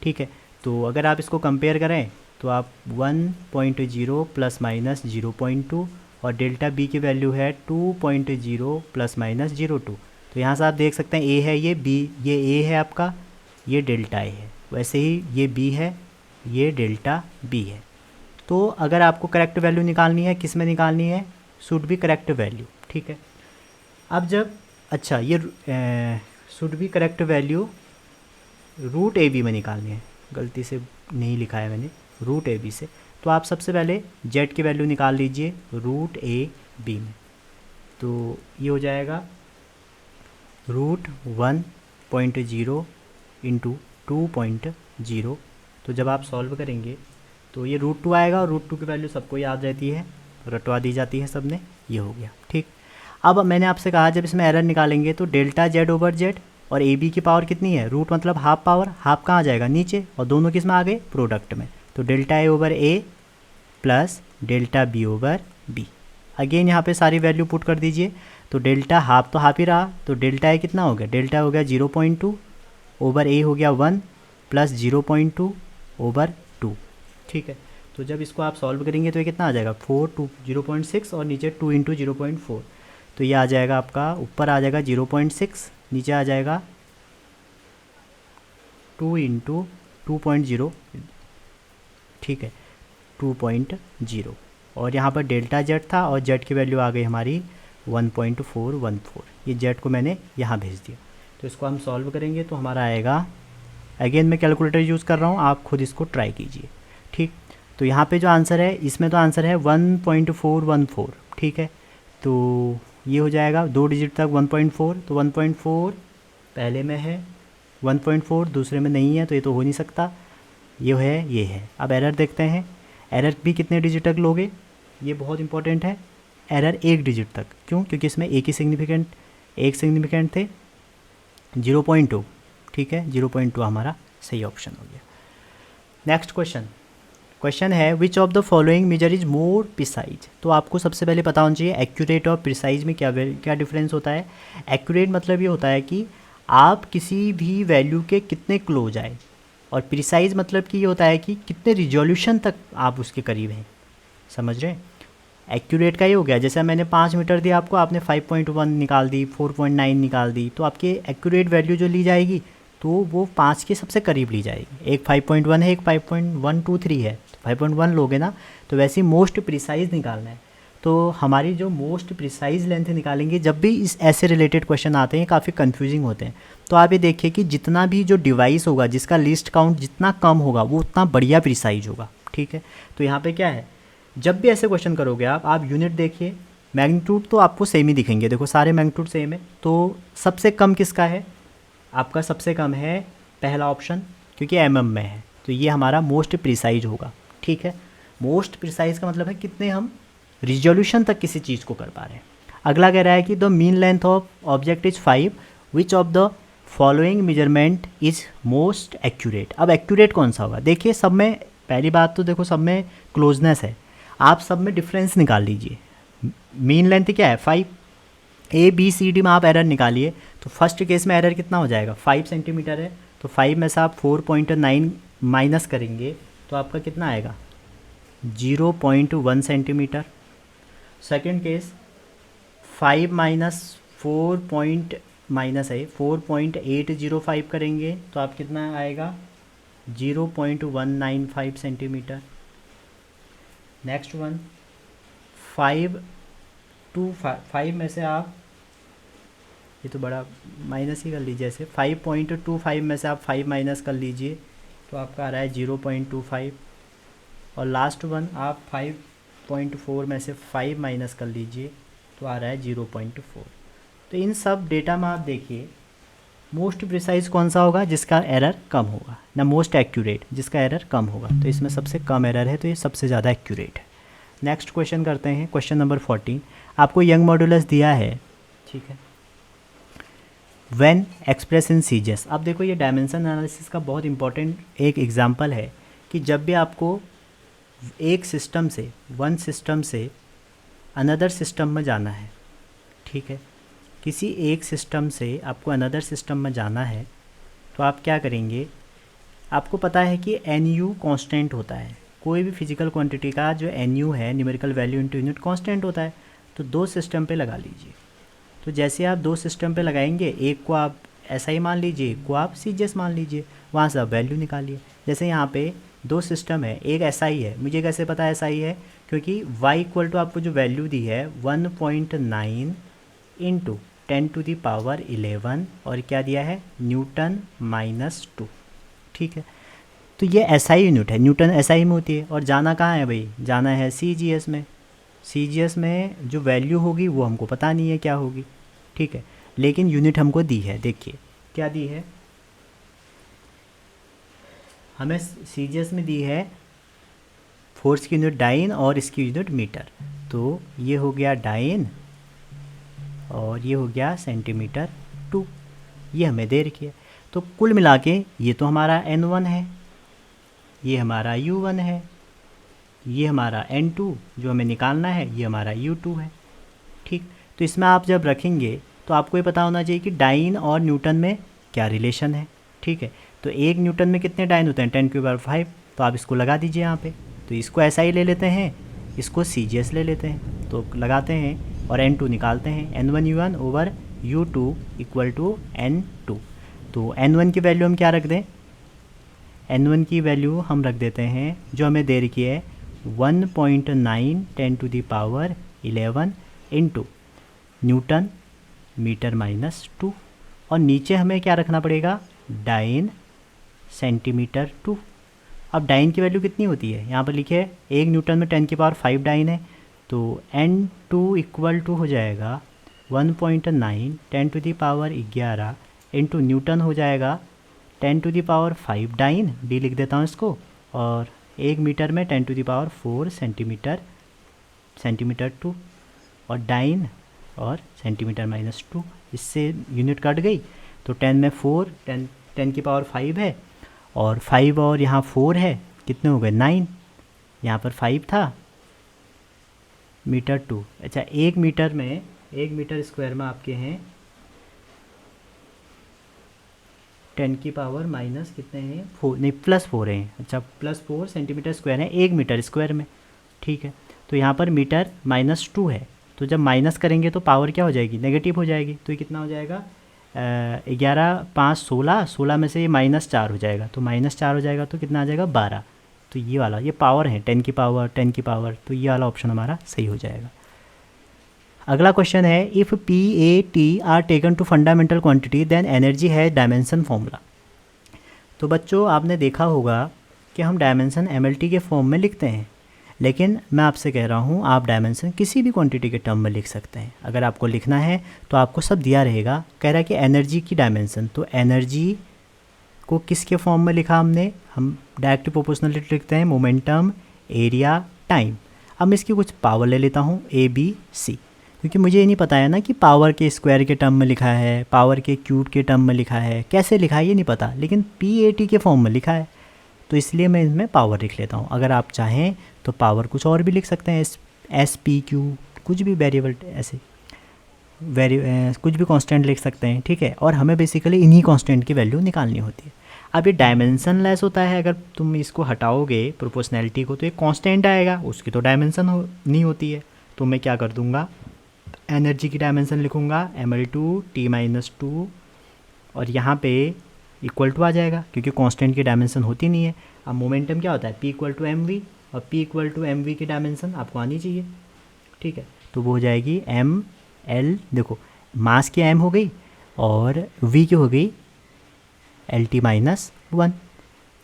Speaker 1: ठीक है, तो अगर आप इसको कंपेयर करें तो आप 1.0 प्लस माइनस 0.2 और डेल्टा बी की वैल्यू है 2.0 प्लस माइनस 0.2। तो यहाँ से आप देख सकते हैं ए है ये बी, ये ए है आपका, ये डेल्टा ए है, वैसे ही ये बी है, ये डेल्टा बी है। तो अगर आपको करेक्ट वैल्यू निकालनी है, किस में निकालनी है, शुड बी करेक्ट वैल्यू। ठीक है, अब जब अच्छा ये should be correct value root A B में निकालनी है, गलती से नहीं लिखा है मैंने, रूट ए बी से। तो आप सबसे पहले जेड की वैल्यू निकाल लीजिए रूट ए बी में। तो ये हो जाएगा रूट 1.0 इंटू 2.0। तो जब आप सॉल्व करेंगे तो ये रूट 2 आएगा, और रूट 2 की वैल्यू सबको याद रहती है, रटवा दी जाती है सब ने, ये हो गया। ठीक, अब मैंने आपसे कहा जब इसमें एरर निकालेंगे तो डेल्टा जेड ओवर जेड, और ए बी की पावर कितनी है, रूट मतलब हाफ पावर, हाफ कहाँ आ जाएगा नीचे, और दोनों किस में आ गए, प्रोडक्ट में। तो delta A over A plus delta B over B. Again यहाँ पे सारी वैल्यू पुट कर दीजिए। तो डेल्टा हाफ तो हाफ ही रहा, तो डेल्टा ए कितना हो गया, डेल्टा हो गया 0.2 ओवर ए हो गया 1 प्लस 0.2 ओवर 2। ठीक है, तो जब इसको आप सॉल्व करेंगे तो ये कितना आ जाएगा 4 2 0.6 और नीचे 2 इंटू 0.4। तो ये आ जाएगा आपका, ऊपर आ जाएगा 0.6, नीचे आ जाएगा 2 इंटू 2.0। ठीक है, 2.0, और यहाँ पर डेल्टा जेड था और जेड की वैल्यू आ गई हमारी 1.414। ये जेड को मैंने यहाँ भेज दिया। तो इसको हम सॉल्व करेंगे तो हमारा आएगा, अगेन मैं कैलकुलेटर यूज़ कर रहा हूँ, आप खुद इसको ट्राई कीजिए। ठीक, तो यहाँ पे जो आंसर है, इसमें तो आंसर है 1.414। ठीक है, तो ये हो जाएगा 2 डिजिट तक 1.4, तो 1.4 पहले में है, 1.4 दूसरे में नहीं है, तो ये तो हो नहीं सकता, ये है ये है। अब एरर देखते हैं, एरर भी कितने डिजिट तक लोगे, ये बहुत इंपॉर्टेंट है। एरर 1 डिजिट तक, क्यों, क्योंकि इसमें एक ही सिग्निफिकेंट, एक सिग्निफिकेंट थे 0.2। ठीक है, 0.2 हमारा सही ऑप्शन हो गया। नेक्स्ट क्वेश्चन है which of the following measure is more precise. तो आपको सबसे पहले पता होना चाहिए एक्यूरेट और प्रिसाइज में क्या डिफरेंस होता है। एक्यूरेट मतलब ये होता है कि आप किसी भी वैल्यू के कितने क्लोज आए, और प्रिसाइज मतलब कि ये होता है कि कितने रिजोल्यूशन तक आप उसके करीब हैं। समझ रहे हैं, एक्यूरेट का ये हो गया, जैसे मैंने 5 मीटर दिया आपको, आपने 5.1 निकाल दी, 4.9 निकाल दी, तो आपकी एक्यूरेट वैल्यू जो ली जाएगी तो वो 5 के सबसे करीब ली जाएगी। एक 5.1 है, एक 5.123 है, 5.1 लोगे ना, तो वैसे ही मोस्ट प्रिसाइज निकालना है। तो हमारी जो मोस्ट प्रिसाइज लेंथ निकालेंगे, जब भी इस ऐसे रिलेटेड क्वेश्चन आते हैं काफ़ी कंफ्यूजिंग होते हैं, तो आप ये देखिए कि जितना भी जो डिवाइस होगा जिसका लिस्ट काउंट जितना कम होगा वो उतना बढ़िया प्रिसाइज होगा। ठीक है, तो यहाँ पे क्या है, जब भी ऐसे क्वेश्चन करोगे आप यूनिट देखिए, मैग्नीट्यूड तो आपको सेम ही दिखेंगे, देखो सारे मैग्नीट्यूड सेम है। तो सबसे कम किसका है, आपका सबसे कम है पहला ऑप्शन, क्योंकि mm में है, तो ये हमारा मोस्ट प्रिसाइज होगा। ठीक है, मोस्ट प्रिसाइज का मतलब है कितने हम रिजोल्यूशन तक किसी चीज़ को कर पा रहे हैं। अगला कह रहा है कि the mean length of object is 5, which of the following measurement is most accurate. अब एक्यूरेट कौन सा होगा, देखिए सब में, पहली बात तो देखो सब में क्लोजनेस है, आप सब में डिफरेंस निकाल लीजिए। मीन लेंथ क्या है 5, ए बी सी डी में आप एरर निकालिए, तो फर्स्ट केस में एरर कितना हो जाएगा 5 सेंटीमीटर है, तो 5 में से आप 4.9 माइनस करेंगे तो आपका कितना आएगा 0.1 centimetre. Second case 5 minus 4 minus है 4.805 करेंगे तो आप कितना आएगा 0.195 सेंटीमीटर। नेक्स्ट वन 5 में से आप, ये तो बड़ा माइनस ही कर लीजिए, ऐसे 5.25 में से आप 5 माइनस कर लीजिए तो आपका आ रहा है 0.25, और लास्ट वन आप 5.4 में से 5 माइनस कर लीजिए तो आ रहा है 0.4। तो इन सब डेटा में आप देखिए मोस्ट प्रिसाइज कौन सा होगा जिसका एरर कम होगा, ना मोस्ट एक्यूरेट जिसका एरर कम होगा, तो इसमें सबसे कम एरर है तो ये सबसे ज़्यादा एक्यूरेट है। नेक्स्ट क्वेश्चन करते हैं, क्वेश्चन नंबर 14। आपको यंग मॉडुलस दिया है, ठीक है, व्हेन एक्सप्रेस इन सीजीएस। अब देखो ये डायमेंशन एनालिसिस का बहुत इंपॉर्टेंट एक एग्जांपल है कि जब भी आपको एक सिस्टम से, वन सिस्टम से अनदर सिस्टम में जाना है, ठीक है, किसी एक सिस्टम से आपको अनदर सिस्टम में जाना है, तो आप क्या करेंगे, आपको पता है कि एन यू कॉन्स्टेंट होता है, कोई भी फिजिकल क्वांटिटी का जो एन यू है, numerical value into unit, constant होता है। तो दो सिस्टम पे लगा लीजिए। तो जैसे आप दो सिस्टम पे लगाएंगे, एक को आप ऐसा ही मान लीजिए, एक को आप सीजीएस मान लीजिए, वहाँ से आप वैल्यू निकालिए। जैसे यहाँ पे दो सिस्टम है, एक ऐसा ही है, मुझे कैसे पता ऐसा ही है, क्योंकि y इक्वल टू आपको जो वैल्यू दी है 1.9 इंटू 10⁻11 और क्या दिया है, न्यूटन -2, ठीक है। तो ये एसआई यूनिट है, न्यूटन एसआई में होती है। और जाना कहाँ है भाई, जाना है सीजीएस में। सीजीएस में जो वैल्यू होगी वो हमको पता नहीं है क्या होगी, ठीक है, लेकिन यूनिट हमको दी है। देखिए क्या दी है, हमें सीजीएस में दी है फोर्स की यूनिट डाइन और इसकी यूनिट मीटर। तो ये हो गया डाइन और ये हो गया सेंटीमीटर 2, ये हमें दे रखी है। तो कुल मिला के ये तो हमारा N1 है, ये हमारा U1 है, ये हमारा N2 जो हमें निकालना है, ये हमारा U2 है, ठीक। तो इसमें आप जब रखेंगे तो आपको ये पता होना चाहिए कि डाइन और न्यूटन में क्या रिलेशन है, ठीक है। तो एक न्यूटन में कितने डाइन होते हैं, 10⁵, तो आप इसको लगा दीजिए यहाँ पे। तो इसको ऐसा ही ले लेते हैं, इसको सीजीएस ले लेते हैं, तो लगाते हैं और N2 निकालते हैं, N1 U1 over U2 equal to N2। तो N1 की वैल्यू हम क्या रख दें, N1 की वैल्यू हम रख देते हैं जो हमें दे रखी है 1.9 10⁻11 इंटू न्यूटन मीटर -2, और नीचे हमें क्या रखना पड़ेगा, डाइन सेंटीमीटर 2। अब डाइन की वैल्यू कितनी होती है, यहाँ पर लिखे एक न्यूटन में 10⁵ डाइन है, तो N2 इक्वल टू हो जाएगा 1.9 10⁻11 इंटू न्यूटन हो जाएगा 10⁵ डाइन, डी लिख देता हूँ इसको, और एक मीटर में 10⁴ सेंटीमीटर 2, और डाइन और सेंटीमीटर -2, इससे यूनिट कट गई। तो 10 में 4, 10⁵ है, और 5 और यहाँ 4 है, कितने हो गए 9, यहाँ पर 5 था, मीटर 2। अच्छा एक मीटर स्क्वायर में आपके हैं 10⁻⁻ कितने हैं, 4 नहीं +4 हैं, अच्छा +4 सेंटीमीटर स्क्वायर है एक मीटर स्क्वायर में, ठीक है। तो यहाँ पर मीटर -2 है, तो जब माइनस करेंगे तो पावर क्या हो जाएगी, नेगेटिव हो जाएगी। तो ये कितना हो जाएगा, 11 5 16, 16 में से ये -4 हो जाएगा, तो -4 हो जाएगा तो कितना आ जाएगा 12। तो ये वाला, ये पावर है 10 की पावर, तो ये वाला ऑप्शन हमारा सही हो जाएगा। अगला क्वेश्चन है, if P A T are taken to fundamental quantity then energy है डायमेंशन फॉर्मूला। तो बच्चों आपने देखा होगा कि हम डायमेंशन MLT के फॉर्म में लिखते हैं, लेकिन मैं आपसे कह रहा हूँ आप डायमेंशन किसी भी क्वांटिटी के टर्म में लिख सकते हैं। अगर आपको लिखना है तो आपको सब दिया रहेगा। कह रहा है कि एनर्जी की डायमेंशन, तो एनर्जी को किसके फॉर्म में लिखा हमने, हम डायरेक्ट प्रोपोर्शनलिटी लिखते हैं, मोमेंटम, एरिया, टाइम। अब मैं इसकी कुछ पावर ले लेता हूँ ABC, क्योंकि मुझे ये नहीं पता है ना कि पावर के स्क्वायर के टर्म में लिखा है, पावर के क्यूब के टर्म में लिखा है, कैसे लिखा है ये नहीं पता, लेकिन PAT के फॉर्म में लिखा है, तो इसलिए मैं इसमें पावर लिख लेता हूँ। अगर आप चाहें तो पावर कुछ और भी लिख सकते हैं, SPQ, कुछ भी वेरिएबल ऐसे कुछ भी कांस्टेंट लिख सकते हैं, ठीक है। और हमें बेसिकली इन्हीं कांस्टेंट की वैल्यू निकालनी होती है। अब ये डायमेंशन लेस होता है, अगर तुम इसको हटाओगे प्रोपोर्शनैलिटी को तो एक कांस्टेंट आएगा, उसकी तो डायमेंशन नहीं होती है। तो मैं क्या कर दूंगा, एनर्जी की डायमेंशन लिखूंगा ML2 T-2, और यहाँ पे इक्वल टू आ जाएगा क्योंकि कांस्टेंट की डायमेंशन होती नहीं है। अब मोमेंटम क्या होता है, P = mv, और P = mv की डायमेंशन आपको आनी चाहिए, ठीक है। तो वो हो जाएगी ml, देखो मास की m हो गई और v की हो गई LT-1,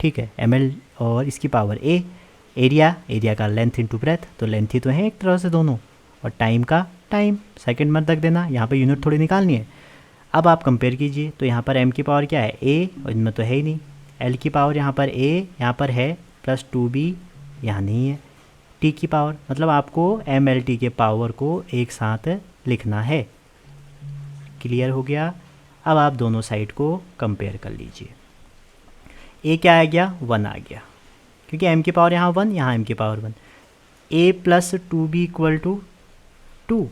Speaker 1: ठीक है, ml और इसकी पावर a। एरिया का लेंथ इंटू ब्रेथ, तो लेंथ ही तो है एक तरह से दोनों, और टाइम का टाइम, सेकंड मत रख देना, यहाँ पे यूनिट थोड़ी निकालनी है। अब आप कंपेयर कीजिए, तो यहाँ पर m की पावर क्या है a, और इनमें तो है ही नहीं। l की पावर यहाँ पर a यहाँ पर है, प्लस 2b यहाँ नहीं है। t की पावर मतलब आपको MLT के पावर को एक साथ लिखना है। क्लियर हो गया। अब आप दोनों साइड को कंपेयर कर लीजिए। ए क्या आ गया, 1 आ गया, क्योंकि m की पावर यहाँ 1, यहाँ m की power 1। a plus 2b equal to 2,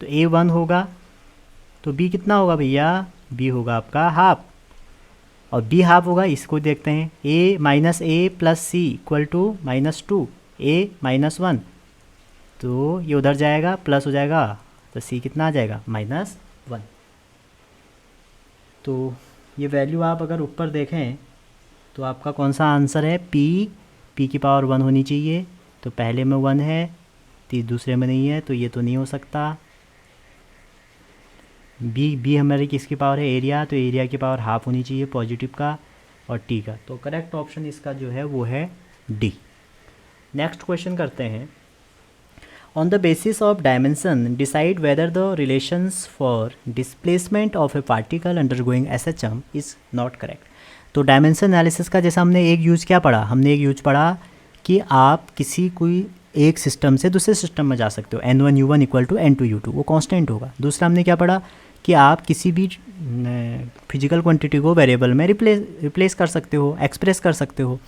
Speaker 1: तो a 1 होगा तो b कितना होगा भैया, b होगा आपका हाफ, और b हाफ होगा, इसको देखते हैं। a minus A plus C equal to -2, a -1, तो ये उधर जाएगा प्लस हो जाएगा, तो c कितना आ जाएगा, -1। तो ये वैल्यू आप अगर ऊपर देखें तो आपका कौन सा आंसर है, p की पावर 1 होनी चाहिए, तो पहले में 1 है, दूसरे में नहीं है, तो ये तो नहीं हो सकता। b हमारी किसकी पावर है, एरिया, तो एरिया की पावर हाफ होनी चाहिए पॉजिटिव का और t का, तो करेक्ट ऑप्शन इसका जो है वो है डी। नेक्स्ट क्वेश्चन करते हैं। On the basis of dimension, decide whether the relations for displacement of a particle undergoing SHM is not correct। तो डायमेंशन एनालिसिस का जैसा हमने एक यूज क्या पढ़ा, हमने एक यूज पढ़ा कि आप किसी कोई एक सिस्टम से दूसरे सिस्टम में जा सकते हो, n1 u1 equal to n2 u2, वो कांस्टेंट होगा। दूसरा हमने क्या पढ़ा कि आप किसी भी फिजिकल क्वांटिटी को वेरिएबल में रिप्लेस कर सकते हो, एक्सप्रेस कर सकते हो।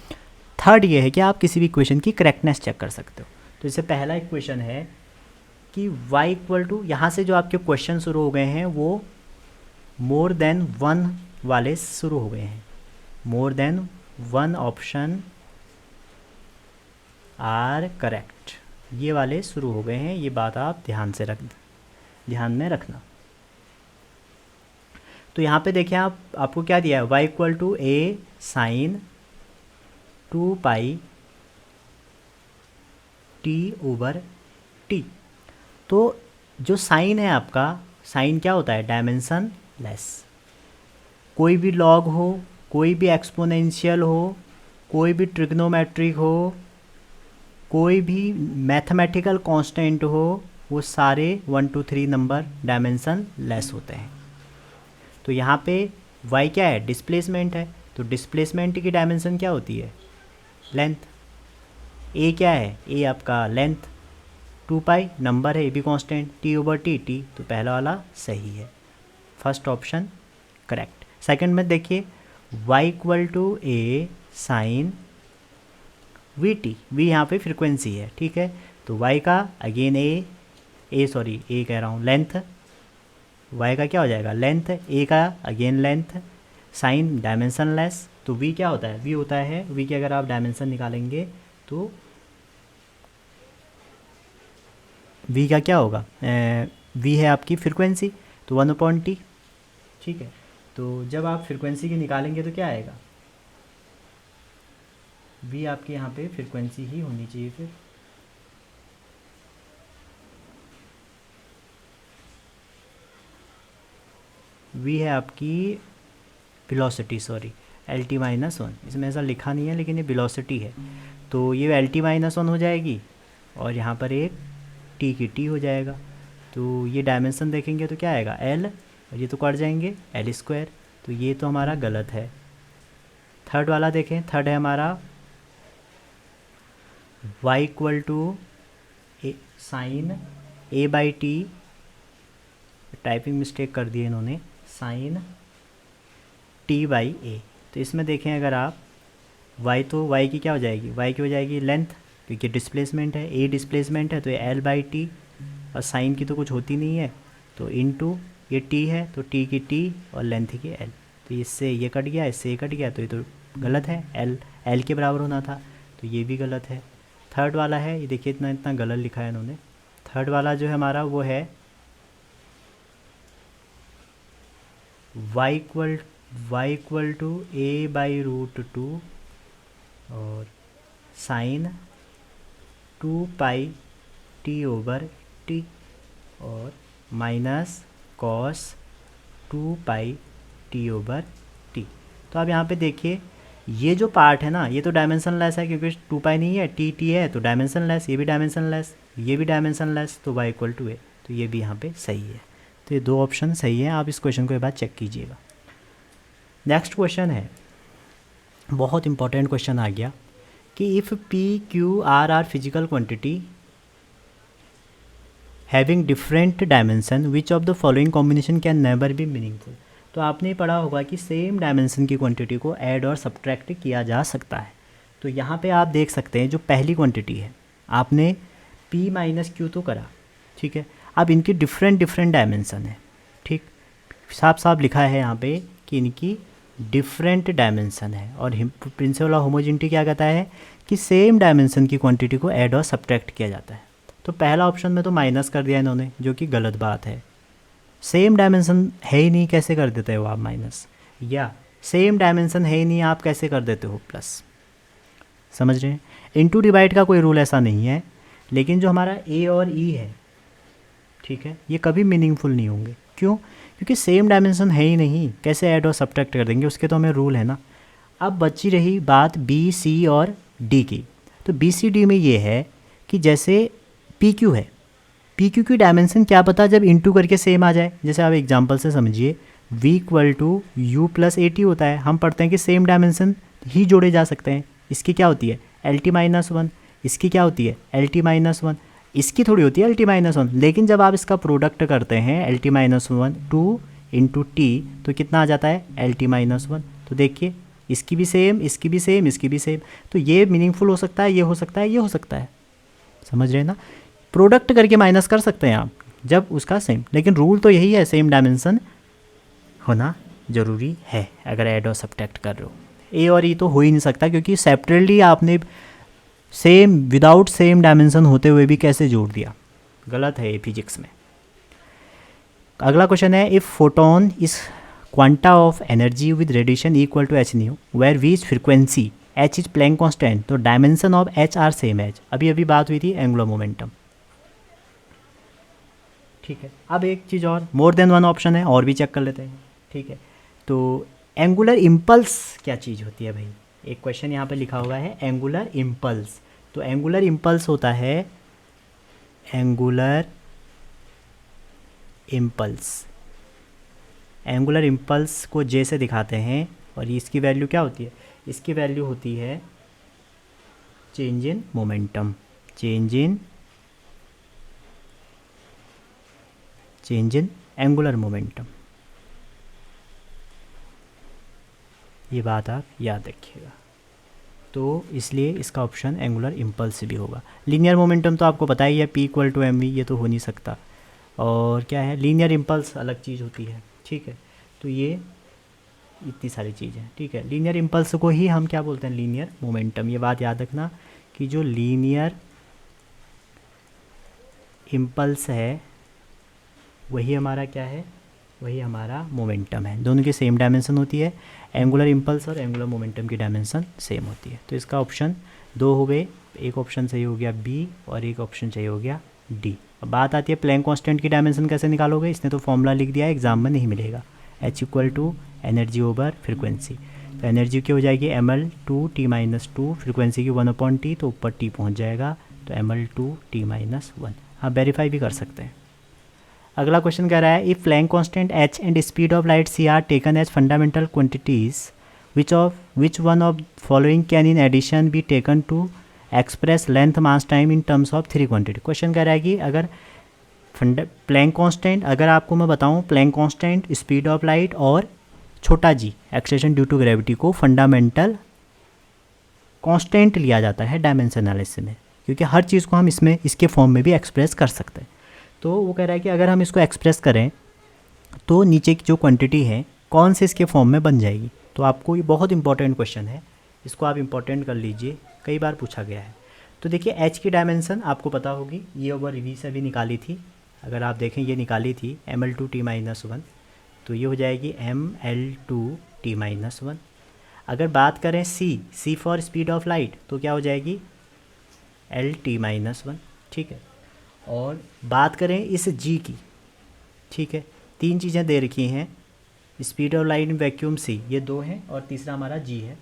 Speaker 1: थर्ड ये है कि आप किसी भी इक्वेशन की करेक्टनेस चेक कर सकते हो। तो इससे पहला इक्वेशन है कि y इक्वल टू, यहाँ से जो आपके क्वेश्चन शुरू हो गए हैं वो मोर देन 1 वाले शुरू हो गए हैं, more than 1 option are correct, ये वाले शुरू हो गए हैं, ये बात आप ध्यान में रखना। तो यहाँ पे देखिए आपको क्या दिया है, y equal to A sine 2 pi T over T. तो जो साइन है आपका, साइन क्या होता है, डायमेंशन लेस। कोई भी लॉग हो, कोई भी एक्सपोनेंशियल हो, कोई भी ट्रिग्नोमेट्रिक हो, कोई भी मैथमेटिकल कांस्टेंट हो, वो सारे 1 2 3 नंबर डायमेंशन लेस होते हैं। तो यहाँ पे y क्या है, डिस्प्लेसमेंट है, तो डिस्प्लेसमेंट की डायमेंशन क्या होती है, लेंथ। a क्या है, a आपका लेंथ, 2 पाई नंबर है, ए भी कांस्टेंट, t ओवर टी, तो पहला वाला सही है, फर्स्ट ऑप्शन करेक्ट। सेकंड में देखिए y equal to A sine V T, V यहाँ पे फ्रिक्वेंसी है, ठीक है। तो y का अगेन ए कह रहा हूँ, लेंथ, y का क्या हो जाएगा, लेंथ, a का again length, sine dimensionless, तो v क्या होता है, v होता है, v की अगर आप डायमेंशन निकालेंगे तो v का क्या होगा, v है आपकी फ्रिक्वेंसी, तो 1/t, ठीक है। तो जब आप फ्रिक्वेंसी की निकालेंगे तो क्या आएगा, v आपके यहाँ पे फ्रिक्वेंसी ही होनी चाहिए फिर। v है आपकी वेलोसिटी, सॉरी LT-1, इसमें ऐसा लिखा नहीं है लेकिन ये वेलोसिटी है, तो ये LT-1 हो जाएगी और यहाँ पर एक t की t हो जाएगा। तो ये डायमेंशन देखेंगे तो क्या आएगा, l, और ये तो कट जाएंगे L², तो ये तो हमारा गलत है। थर्ड वाला देखें, थर्ड है हमारा y equal to sine a by T, typing mistake कर दी इन्होंने, साइन t बाई a। तो इसमें देखें अगर आप y, तो y की क्या हो जाएगी, y की हो जाएगी लेंथ, क्योंकि डिस्प्लेसमेंट है, a डिस्प्लेसमेंट है, तो ये l बाई टी, और साइन की तो कुछ होती नहीं है, तो इनटू ये t है, तो t की t और लेंथ की l, तो इससे ये कट गया, इससे ये कट गया, तो ये तो गलत है, l के बराबर होना था, तो ये भी गलत है। थर्ड वाला है, ये देखिए इतना गलत लिखा है इन्होंने। थर्ड वाला जो है हमारा वो है y equal to A by √2 और sine 2 pi T over T और minus cos 2 pi T over T. तो अब यहाँ पे देखिए ये जो पार्ट है ना, ये तो डायमेंशन लेस है, क्योंकि 2 पाई नहीं है, टी है, तो डायमेंशन लेस, ये भी डायमेंशन लेस, ये भी डायमेंशन लेस, तो y इक्वल टू ए, तो ये भी यहाँ पे सही है। तो ये दो ऑप्शन सही है, आप इस क्वेश्चन को एक बार चेक कीजिएगा। नेक्स्ट क्वेश्चन है, बहुत इंपॉर्टेंट क्वेश्चन आ गया कि if p q r are physical quantity having different dimension which of the following combination can never be meaningful. तो आपने पढ़ा होगा कि सेम डायमेंशन की क्वांटिटी को ऐड और सब्ट्रैक्ट किया जा सकता है। तो यहाँ पे आप देख सकते हैं जो पहली क्वांटिटी है आपने p माइनस क्यू तो करा, ठीक है। अब इनकी डिफरेंट डिफरेंट डायमेंशन है, ठीक, साफ साफ लिखा है यहाँ पे कि इनकी डिफरेंट डायमेंशन है। और प्रिंसिपल ऑफ होमोजेनिटी क्या कहता है कि सेम डायमेंशन की क्वांटिटी को ऐड और सब्ट्रैक्ट किया जाता है। तो पहला ऑप्शन में तो माइनस कर दिया इन्होंने, जो कि गलत बात है। सेम डायमेंशन है ही नहीं, कैसे कर देते हो आप माइनस, या सेम डायमेंशन है ही नहीं आप कैसे कर देते हो प्लस, समझ रहे हैं। इनटू डिवाइड का कोई रूल ऐसा नहीं है, लेकिन जो हमारा ए और ई है, ठीक है, ये कभी मीनिंगफुल नहीं होंगे। क्यों? क्योंकि सेम डायमेंशन है ही नहीं, कैसे ऐड और सब्ट्रैक्ट कर देंगे, उसके तो हमें रूल है ना। अब बची रही बात बी सी और डी की। तो बी सी डी में ये है कि जैसे पी क्यू है, पी क्यू की डायमेंशन क्या पता जब इंटू करके सेम आ जाए। जैसे आप एग्जांपल से समझिए, v equal to U plus A T होता है, हम पढ़ते हैं कि सेम डायमेंशन ही जोड़े जा सकते हैं। इसकी क्या होती है एल टी माइनस वन, इसकी क्या होती है एल टी माइनस वन, इसकी थोड़ी होती है एल टी माइनस वन। लेकिन जब आप इसका प्रोडक्ट करते हैं L T minus one two into T, तो कितना आ जाता है एल टी माइनस वन। तो देखिए इसकी भी सेम, इसकी भी सेम, इसकी भी सेम। तो ये मीनिंगफुल हो सकता है, ये हो सकता है, ये हो सकता है, समझ रहे हैं ना। प्रोडक्ट करके माइनस कर सकते हैं आप जब उसका सेम, लेकिन रूल तो यही है, सेम डायमेंशन होना ज़रूरी है अगर ऐड और सब्ट्रैक्ट कर रहे हो। ए और ई तो हो ही नहीं सकता, क्योंकि सेपरेटली आपने सेम विदाउट सेम डायमेंशन होते हुए भी कैसे जोड़ दिया, गलत है ये फिजिक्स में। अगला क्वेश्चन है, if photon is quanta of energy with radiation equal to H nu where V is frequency H is Planck constant, तो dimension of H are same H. अभी अभी बात हुई थी एंगुलर मोमेंटम, ठीक है। अब एक चीज़ और, मोर देन वन ऑप्शन है और भी चेक कर लेते हैं, ठीक है। तो एंगुलर इम्पल्स क्या चीज़ होती है भाई, एक क्वेश्चन यहाँ पे लिखा हुआ है एंगुलर इम्पल्स। तो एंगुलर इम्पल्स होता है एंगुलर इम्पल्स, एंगुलर इम्पल्स को जे से दिखाते हैं, और इसकी वैल्यू क्या होती है, इसकी वैल्यू होती है change in momentum, change in angular momentum. ये बात आप याद रखिएगा। तो इसलिए इसका ऑप्शन एंगुलर इम्पल्स भी होगा। लीनियर मोमेंटम तो आपको पता ही है, P equal to M V, ये तो हो नहीं सकता। और क्या है, लीनियर इम्पल्स अलग चीज़ होती है, ठीक है। तो ये इतनी सारी चीज़ें, ठीक है। लीनियर इम्पल्स को ही हम क्या बोलते हैं, लीनियर मोमेंटम। ये बात याद रखना कि जो लीनियर इम्पल्स है वही हमारा क्या है, वही हमारा मोमेंटम है। दोनों की सेम डायमेंशन होती है, एंगुलर इम्पल्स और एंगुलर मोमेंटम की डायमेंशन सेम होती है। तो इसका ऑप्शन दो हो गए, एक ऑप्शन सही हो गया बी और एक ऑप्शन सही हो गया डी। अब बात आती है प्लैंक कांस्टेंट की डायमेंशन कैसे निकालोगे, इसने तो फॉर्मूला लिख दिया है, एग्जाम में नहीं मिलेगा। H equal to energy over frequency, तो एनर्जी की हो जाएगी M L two T minus two, frequency की 1/t, तो ऊपर टी पहुँच जाएगा, तो M L two T minus one. आप वेरीफाई भी कर सकते हैं। अगला क्वेश्चन कह रहा है, if Planck constant h and speed of light c are taken as fundamental quantities which one of following can in addition be taken to express length mass time in terms of three quantity. Question कह रहा है कि अगर Planck constant, अगर आपको मैं बताऊं Planck constant, speed of light और छोटा g acceleration due to gravity को फंडामेंटल कांस्टेंट लिया जाता है डायमेंशन एनालिसिस में, क्योंकि हर चीज़ को हम इसमें इसके फॉर्म में भी एक्सप्रेस कर सकते हैं। तो वो कह रहा है कि अगर हम इसको एक्सप्रेस करें तो नीचे की जो क्वांटिटी है कौन से इसके फॉर्म में बन जाएगी। तो आपको ये बहुत इंपॉर्टेंट क्वेश्चन है, इसको आप इंपॉर्टेंट कर लीजिए, कई बार पूछा गया है। तो देखिए एच की डायमेंशन आपको पता होगी, ये ओवर वी से भी निकाली थी, अगर आप देखें ये निकाली थी M L two T minus one, तो ये हो जाएगी M L two T minus one. अगर बात करें C for speed of light, तो क्या हो जाएगी एल टी माइनस वन, ठीक है। और बात करें इस जी की, ठीक है, तीन चीज़ें दे रखी हैं, speed of light in vacuum C, ये दो हैं, और तीसरा हमारा जी है।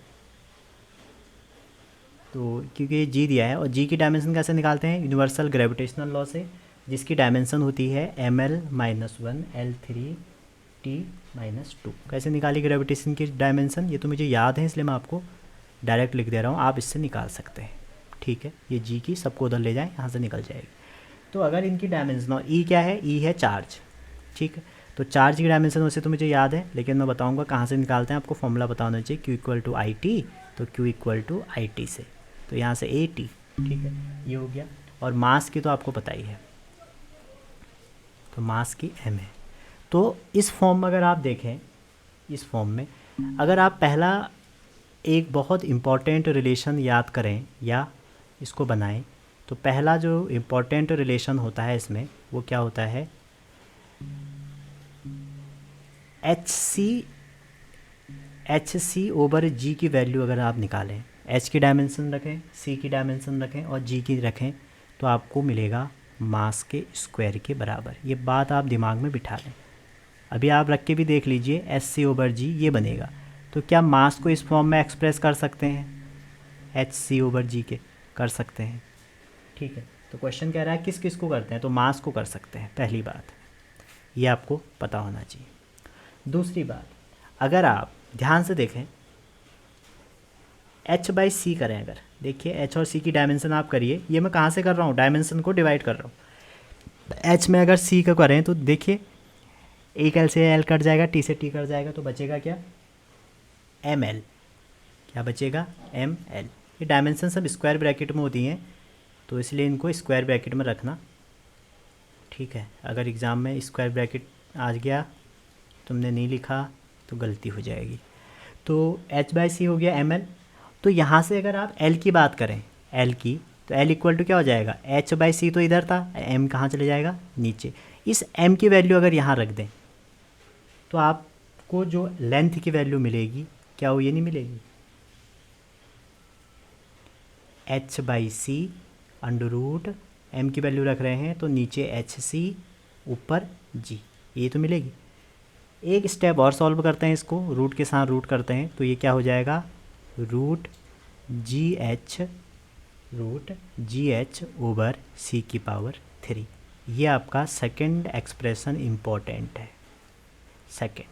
Speaker 1: तो क्योंकि ये जी दिया है, और जी की डायमेंशन कैसे निकालते हैं, यूनिवर्सल ग्रेविटेशनल लॉ से, जिसकी डायमेंशन होती है M L minus one L three T minus two. कैसे निकाली ग्रेविटेशन की डायमेंशन, ये तो मुझे याद है इसलिए मैं आपको डायरेक्ट लिख दे रहा हूँ, आप इससे निकाल सकते हैं, ठीक है। ये जी की सबको उधर ले जाएं, यहाँ से निकल जाएगी। तो अगर इनकी डायमेंशन, और ई क्या है, ई है चार्ज, ठीक है। तो चार्ज की डायमेंशन वैसे तो मुझे याद है, लेकिन मैं बताऊंगा कहाँ से निकालते हैं, आपको फॉर्मूला पता होना चाहिए। Q equal to I T, तो Q equal to I T से, तो यहाँ से ए टी, ठीक है, ये हो गया। और मास की तो आपको पता ही है, तो मास की m है। तो इस फॉर्म में अगर आप देखें, इस फॉर्म में अगर आप पहला एक बहुत इम्पॉर्टेंट रिलेशन याद करें या इसको बनाएं, तो पहला जो इम्पॉर्टेंट रिलेशन होता है इसमें वो क्या होता है, एच सी ओवर जी की वैल्यू अगर आप निकालें, एच की डायमेंशन रखें, सी की डायमेंशन रखें और जी की रखें, तो आपको मिलेगा मास के स्क्वायर के बराबर। ये बात आप दिमाग में बिठा लें, अभी आप रख के भी देख लीजिए, एच सी ओवर जी ये बनेगा। तो क्या मास को इस फॉर्म में एक्सप्रेस कर सकते हैं, एच सी ओवर जी के कर सकते हैं, ठीक है। तो क्वेश्चन कह रहा है किस किस को करते हैं, तो मास को कर सकते हैं, पहली बात ये आपको पता होना चाहिए। दूसरी बात, अगर आप ध्यान से देखें, h बाई सी करें, अगर देखिए h और c की डायमेंशन आप करिए, ये मैं कहाँ से कर रहा हूँ, डायमेंशन को डिवाइड कर रहा हूँ। h में अगर c का करें तो देखिए एक l से l कट जाएगा, t से t कट जाएगा, तो बचेगा क्या, ml, क्या बचेगा, ml। ये डायमेंशन सब स्क्वायर ब्रैकेट में होती हैं, तो इसलिए इनको स्क्वायर ब्रैकेट में रखना, ठीक है। अगर एग्ज़ाम में स्क्वायर ब्रैकेट आ गया, तुमने नहीं लिखा तो गलती हो जाएगी। तो h बाई सी हो गया ml। तो यहाँ से अगर आप l की बात करें, l की, तो l इक्वल टू क्या हो जाएगा, h बाई सी तो इधर था, m कहाँ चले जाएगा, नीचे। इस m की वैल्यू अगर यहाँ रख दें, तो आपको जो लेंथ की वैल्यू मिलेगी, क्या वो ये नहीं मिलेगी, h by C under root m की वैल्यू रख रहे हैं, तो नीचे एच सी ऊपर g, ये तो मिलेगी। एक स्टेप और सॉल्व करते हैं इसको, रूट के साथ रूट करते हैं, तो ये क्या हो जाएगा, रूट जी एच ओवर सी की पावर 3। ये आपका सेकंड एक्सप्रेशन इम्पोर्टेंट है, सेकंड।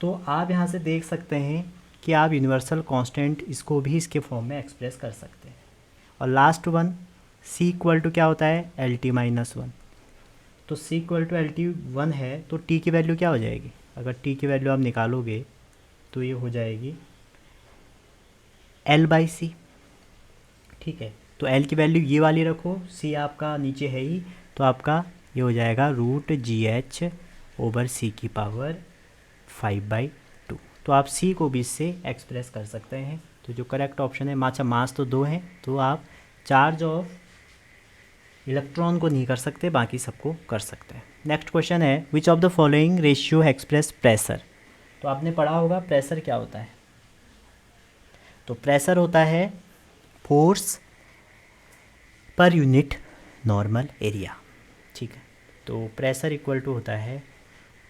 Speaker 1: तो आप यहाँ से देख सकते हैं कि आप यूनिवर्सल कांस्टेंट इसको भी इसके फॉर्म में एक्सप्रेस कर सकते हैं। और last one, C equal to क्या होता है, एल टी माइनस वन। तो c equal to L T one है, तो t की वैल्यू क्या हो जाएगी, अगर t की वैल्यू आप निकालोगे तो ये हो जाएगी l बाई सी, ठीक है। तो l की वैल्यू ये वाली रखो, c आपका नीचे है ही, तो आपका ये हो जाएगा रूट जी एच ओवर सी की पावर 5/2। तो आप c को भी इससे एक्सप्रेस कर सकते हैं। तो जो करेक्ट ऑप्शन है, अच्छा मास तो 2 हैं, तो आप चार्ज ऑफ इलेक्ट्रॉन को नहीं कर सकते, बाकी सबको कर सकते हैं। नेक्स्ट क्वेश्चन है, which of the following ratio express pressure. तो आपने पढ़ा होगा प्रेशर क्या होता है, तो प्रेशर होता है force per unit normal area, ठीक है। तो प्रेशर इक्वल टू होता है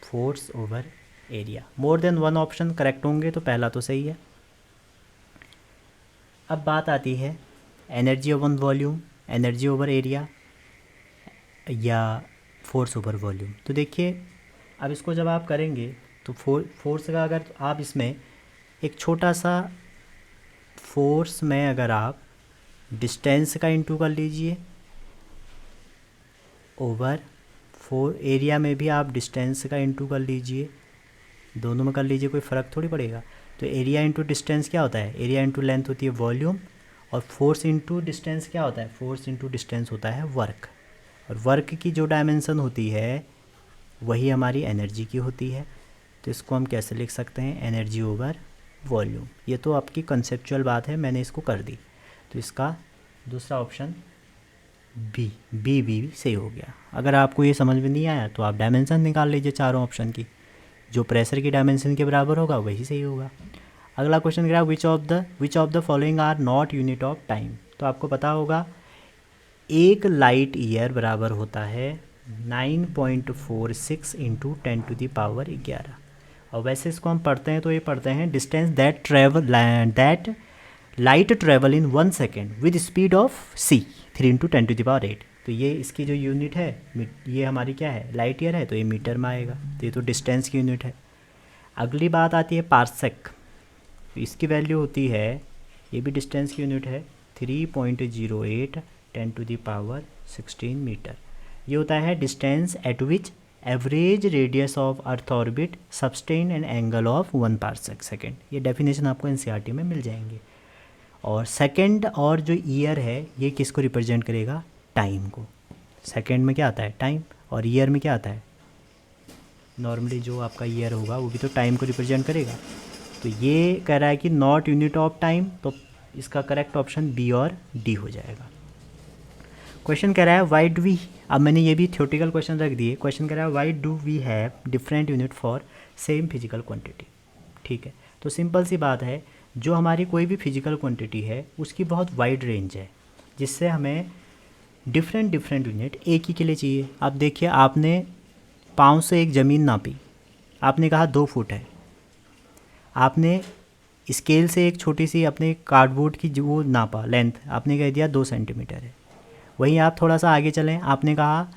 Speaker 1: force over area. More than one option correct होंगे, तो पहला तो सही है। अब बात आती है energy over volume, energy over area या फोर्स ओवर वॉल्यूम। तो देखिए अब इसको जब आप करेंगे तो फोर्स का अगर आप इसमें एक छोटा सा फोर्स में अगर आप डिस्टेंस का इंटू कर लीजिए, ओवर एरिया में भी आप डिस्टेंस का इंटू कर लीजिए, दोनों में कर लीजिए, कोई फ़र्क थोड़ी पड़ेगा। तो एरिया इंटू डिस्टेंस क्या होता है, एरिया इंटू लेंथ होती है वॉल्यूम, और फोर्स इंटू डिस्टेंस क्या होता है, फोर्स इंटू डिस्टेंस होता है वर्क। और वर्क की जो डायमेंशन होती है वही हमारी एनर्जी की होती है। तो इसको हम कैसे लिख सकते हैं, एनर्जी ओवर वॉल्यूम। ये तो आपकी कंसेप्चुअल बात है, मैंने इसको कर दी। तो इसका दूसरा ऑप्शन बी सही हो गया। अगर आपको ये समझ में नहीं आया तो आप डायमेंशन निकाल लीजिए चारों ऑप्शन की, जो प्रेशर की डायमेंशन के बराबर होगा वही सही होगा। अगला क्वेश्चन कह रहा है which of the following are not unit of time. तो आपको पता होगा एक लाइट ईयर बराबर होता है 9.46 इंटू 10⁻11। और वैसे इसको हम पढ़ते हैं तो ये पढ़ते हैं distance that light travel in 1 second with speed of c 3 × 10⁸। तो ये इसकी जो यूनिट है, ये हमारी क्या है, लाइट ईयर है, तो ये मीटर में आएगा। तो ये तो डिस्टेंस की यूनिट है। अगली बात आती है पार्सेक। तो इसकी वैल्यू होती है, ये भी डिस्टेंस की यूनिट है, 3.08 10⁻16 मीटर। ये होता है distance eight which average radius of earth orbit sustain an angle of 1 parsec second. ये डेफिनेशन आपको एनसीईआरटी में मिल जाएंगे। और सेकेंड और जो ईयर है ये किसको रिप्रेजेंट करेगा? टाइम को। सेकेंड में क्या आता है? टाइम। और ईयर में क्या आता है? नॉर्मली जो आपका ईयर होगा वो भी तो टाइम को रिप्रेजेंट करेगा। तो ये कह रहा है कि नॉट यूनिट ऑफ टाइम, तो इसका करेक्ट ऑप्शन बी और डी हो जाएगा। क्वेश्चन कह रहा है वाई डू वी, अब मैंने ये भी थ्योरेटिकल क्वेश्चन रख दिए। क्वेश्चन कह रहा है why do we have different unit for same physical quantity. ठीक है, तो सिंपल सी बात है, जो हमारी कोई भी फिजिकल क्वांटिटी है उसकी बहुत वाइड रेंज है, जिससे हमें डिफरेंट यूनिट एक ही के लिए चाहिए। अब देखिए, आपने पाँव से एक ज़मीन नापी, आपने कहा 2 फुट है। आपने स्केल से एक छोटी सी अपने कार्डबोर्ड की जो वो नापा लेंथ, आपने कह दिया 2 सेंटीमीटर है। वहीं आप थोड़ा सा आगे चलें, आपने कहा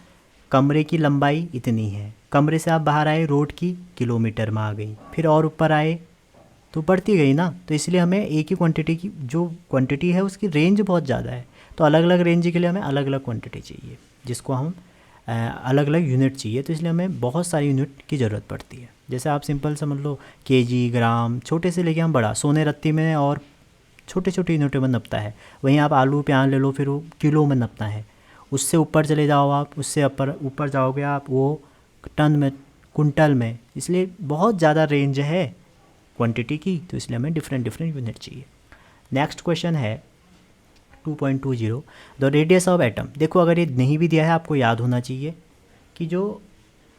Speaker 1: कमरे की लंबाई इतनी है। कमरे से आप बाहर आए, रोड की किलोमीटर में आ गई, फिर और ऊपर आए तो बढ़ती गई ना। तो इसलिए हमें एक ही क्वांटिटी की जो क्वांटिटी है उसकी रेंज बहुत ज़्यादा है, तो अलग अलग रेंज के लिए हमें अलग अलग क्वांटिटी चाहिए, जिसको हम अलग अलग यूनिट चाहिए। तो इसलिए हमें बहुत सारी यूनिट की ज़रूरत पड़ती है। जैसे आप सिंपल समझ लो केजी, ग्राम, छोटे से लेके हम बड़ा, सोने रत्ती में और छोटे छोटे यूनिटों में नपता है। वहीं आप आलू प्याज ले लो, फिर वो किलो में नपता है। उससे ऊपर चले जाओ आप, उससे ऊपर जाओगे आप, वो टन में, कुंटल में। इसलिए बहुत ज़्यादा रेंज है क्वांटिटी की, तो इसलिए हमें डिफरेंट यूनिट चाहिए। नेक्स्ट क्वेश्चन है 2.20 द रेडियस ऑफ एटम। देखो, अगर ये नहीं भी दिया है आपको याद होना चाहिए कि जो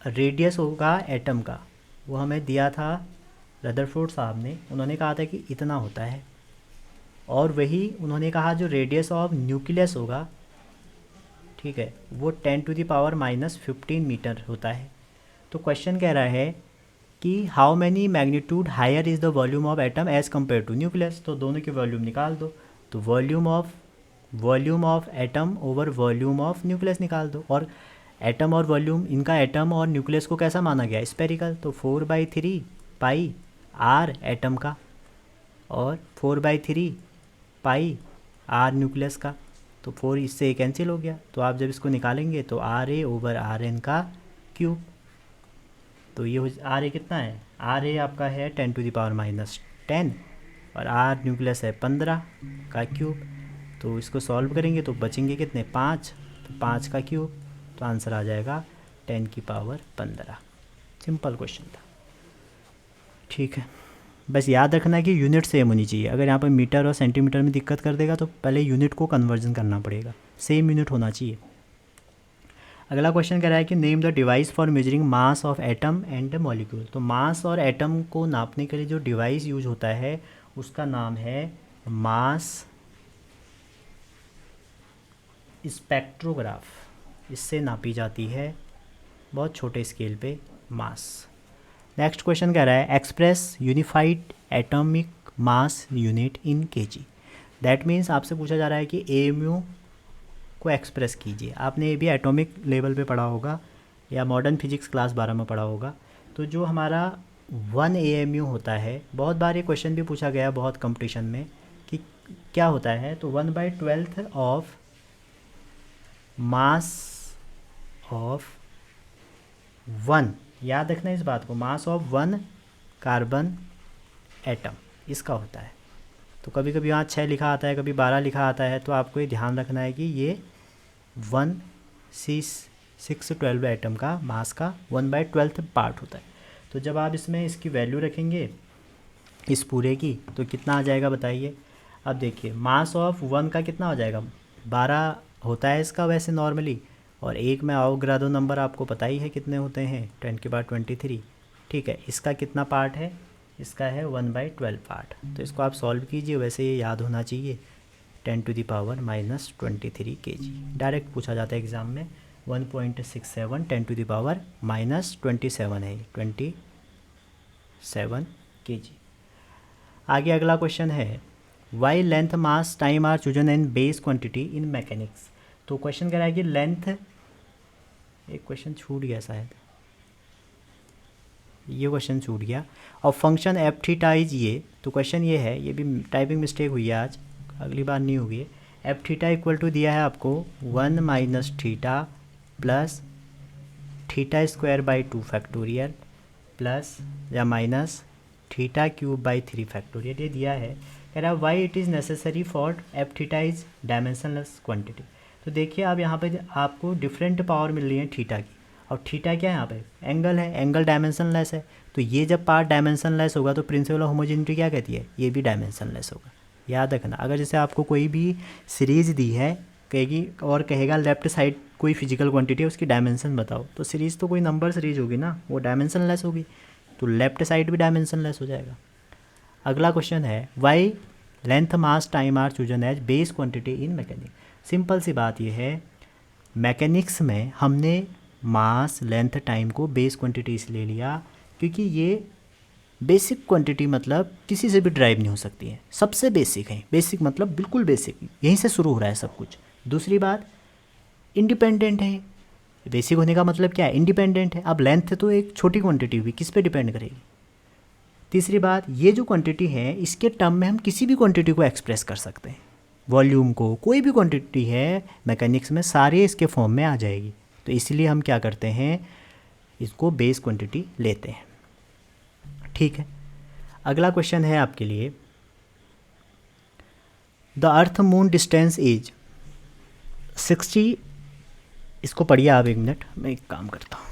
Speaker 1: रेडियस होगा एटम का वो हमें दिया था रदरफोर्ड साहब ने। उन्होंने कहा था कि इतना होता है, और वही उन्होंने कहा जो रेडियस ऑफ न्यूक्लियस होगा, ठीक है, वो 10⁻⁻15 मीटर होता है। तो क्वेश्चन कह रहा है कि how many magnitude higher is the volume of atom as compare to nucleus. तो दोनों की वॉल्यूम निकाल दो, तो volume of atom over volume of nucleus निकाल दो। और एटम और वॉल्यूम, इनका एटम और न्यूक्लियस को कैसा माना गया? स्पेरिकल। तो 4/3 पाई आर एटम का और 4/3 पाई आर न्यूक्लियस का। तो 4 इससे कैंसिल हो गया। तो आप जब इसको निकालेंगे तो R A over R N का क्यूब। तो ये आर ए कितना है? आर ए आपका है 10⁻⁻10 और आर न्यूक्लियस है 15 का क्यूब। तो इसको सॉल्व करेंगे तो बचेंगे कितने? 5। तो 5 का क्यूब, तो आंसर आ जाएगा 10⁻15। सिंपल क्वेश्चन था। ठीक है, बस याद रखना कि यूनिट सेम होनी चाहिए। अगर यहाँ पर मीटर और सेंटीमीटर में दिक्कत कर देगा तो पहले यूनिट को कन्वर्जन करना पड़ेगा, सेम यूनिट होना चाहिए। अगला क्वेश्चन कह रहा है कि name the device for measuring mass of atom and molecule. तो मास और एटम को नापने के लिए जो डिवाइस यूज होता है उसका नाम है मास स्पेक्ट्रोग्राफ। इससे नापी जाती है बहुत छोटे स्केल पे मास। नेक्स्ट क्वेश्चन कह रहा है express unified atomic mass unit in KG. That means आपसे पूछा जा रहा है कि एएमयू को एक्सप्रेस कीजिए। आपने ये भी एटॉमिक लेवल पे पढ़ा होगा या मॉडर्न फिजिक्स क्लास 12 में पढ़ा होगा। तो जो हमारा 1 AMU होता है, बहुत बार ये क्वेश्चन भी पूछा गया बहुत कंपटीशन में कि क्या होता है। तो 1/12 ऑफ मास ऑफ 1, याद रखना इस बात को, मास ऑफ 1 कार्बन एटम इसका होता है। तो कभी कभी यहाँ 6 लिखा आता है, कभी 12 लिखा आता है। तो आपको ये ध्यान रखना है कि ये 1C612 एटम का मास का 1/12 पार्ट होता है। तो जब आप इसमें इसकी वैल्यू रखेंगे इस पूरे की, तो कितना आ जाएगा बताइए। अब देखिए, मास ऑफ 1 का कितना हो जाएगा? 12 होता है इसका वैसे नॉर्मली, और एक में अवोगाड्रो नंबर आपको पता ही है कितने होते हैं, 10⁻23। ठीक है, इसका कितना पार्ट है? इसका है 1/12 पार्ट। तो इसको आप सॉल्व कीजिए, वैसे ये याद होना चाहिए 10⁻⁻23 kg। डायरेक्ट पूछा जाता है एग्ज़ाम में। 1.67 10⁻⁻27 है, 27 kg। आगे अगला क्वेश्चन है why length mass time are chosen and base quantity in mechanics. तो क्वेश्चन कह रहा है कि लेंथ, एक क्वेश्चन छूट गया शायद, ये क्वेश्चन छूट गया, और फंक्शन एफ थीटा इज ये। तो क्वेश्चन ये है, ये भी टाइपिंग मिस्टेक हुई है आज, अगली बार नहीं होगी। एफ थीटा इक्वल टू दिया है आपको 1 - theta plus theta square by 2 factorial plus या minus theta cube by 3 factorial, ये दिया है। कह रहा है why it is necessary for F theta is dimensionless quantity. तो देखिए अब यहाँ पे आपको डिफरेंट पावर मिल रही है थीटा की, और थीटा क्या है यहाँ पे, एंगल है, एंगल डायमेंशनलेस है। तो ये जब पार्ट डायमेंशनलेस होगा तो प्रिंसिपल ऑफ होमोजेनिटी क्या कहती है, ये भी डायमेंशनलेस होगा। याद रखना, अगर जैसे आपको कोई भी सीरीज़ दी है कहेगी और कहेगा लेफ्ट साइड कोई फिजिकल क्वांटिटी है उसकी डायमेंशन बताओ, तो सीरीज़ तो कोई नंबर सीरीज होगी ना, वो डायमेंशनलेस होगी, तो लेफ्ट साइड भी डायमेंशनलेस हो जाएगा। अगला क्वेश्चन है why length mass time are chosen as base quantity in mechanics. Simple सी बात यह है, मैकेनिक्स में हमने मास लेंथ टाइम को बेस क्वांटिटी इसलिए लिया क्योंकि ये बेसिक क्वांटिटी मतलब किसी से भी ड्राइव नहीं हो सकती है, सबसे बेसिक है। बेसिक मतलब बिल्कुल बेसिक, यहीं से शुरू हो रहा है सब कुछ। दूसरी बात, इंडिपेंडेंट है। बेसिक होने का मतलब क्या है, इंडिपेंडेंट है। अब लेंथ तो एक छोटी क्वांटिटी हुई, किस पे डिपेंड करेगी। तीसरी बात, ये जो क्वांटिटी है इसके टर्म में हम किसी भी क्वांटिटी को एक्सप्रेस कर सकते हैं, वॉल्यूम को, कोई भी क्वांटिटी है मैकेनिक्स में सारे इसके फॉर्म में आ जाएगी। तो इसलिए हम क्या करते हैं, इसको बेस क्वांटिटी लेते हैं। ठीक है, अगला क्वेश्चन है आपके लिए, the earth moon distance is 60। इसको पढ़िए आप, 1 मिनट मैं एक काम करता हूँ।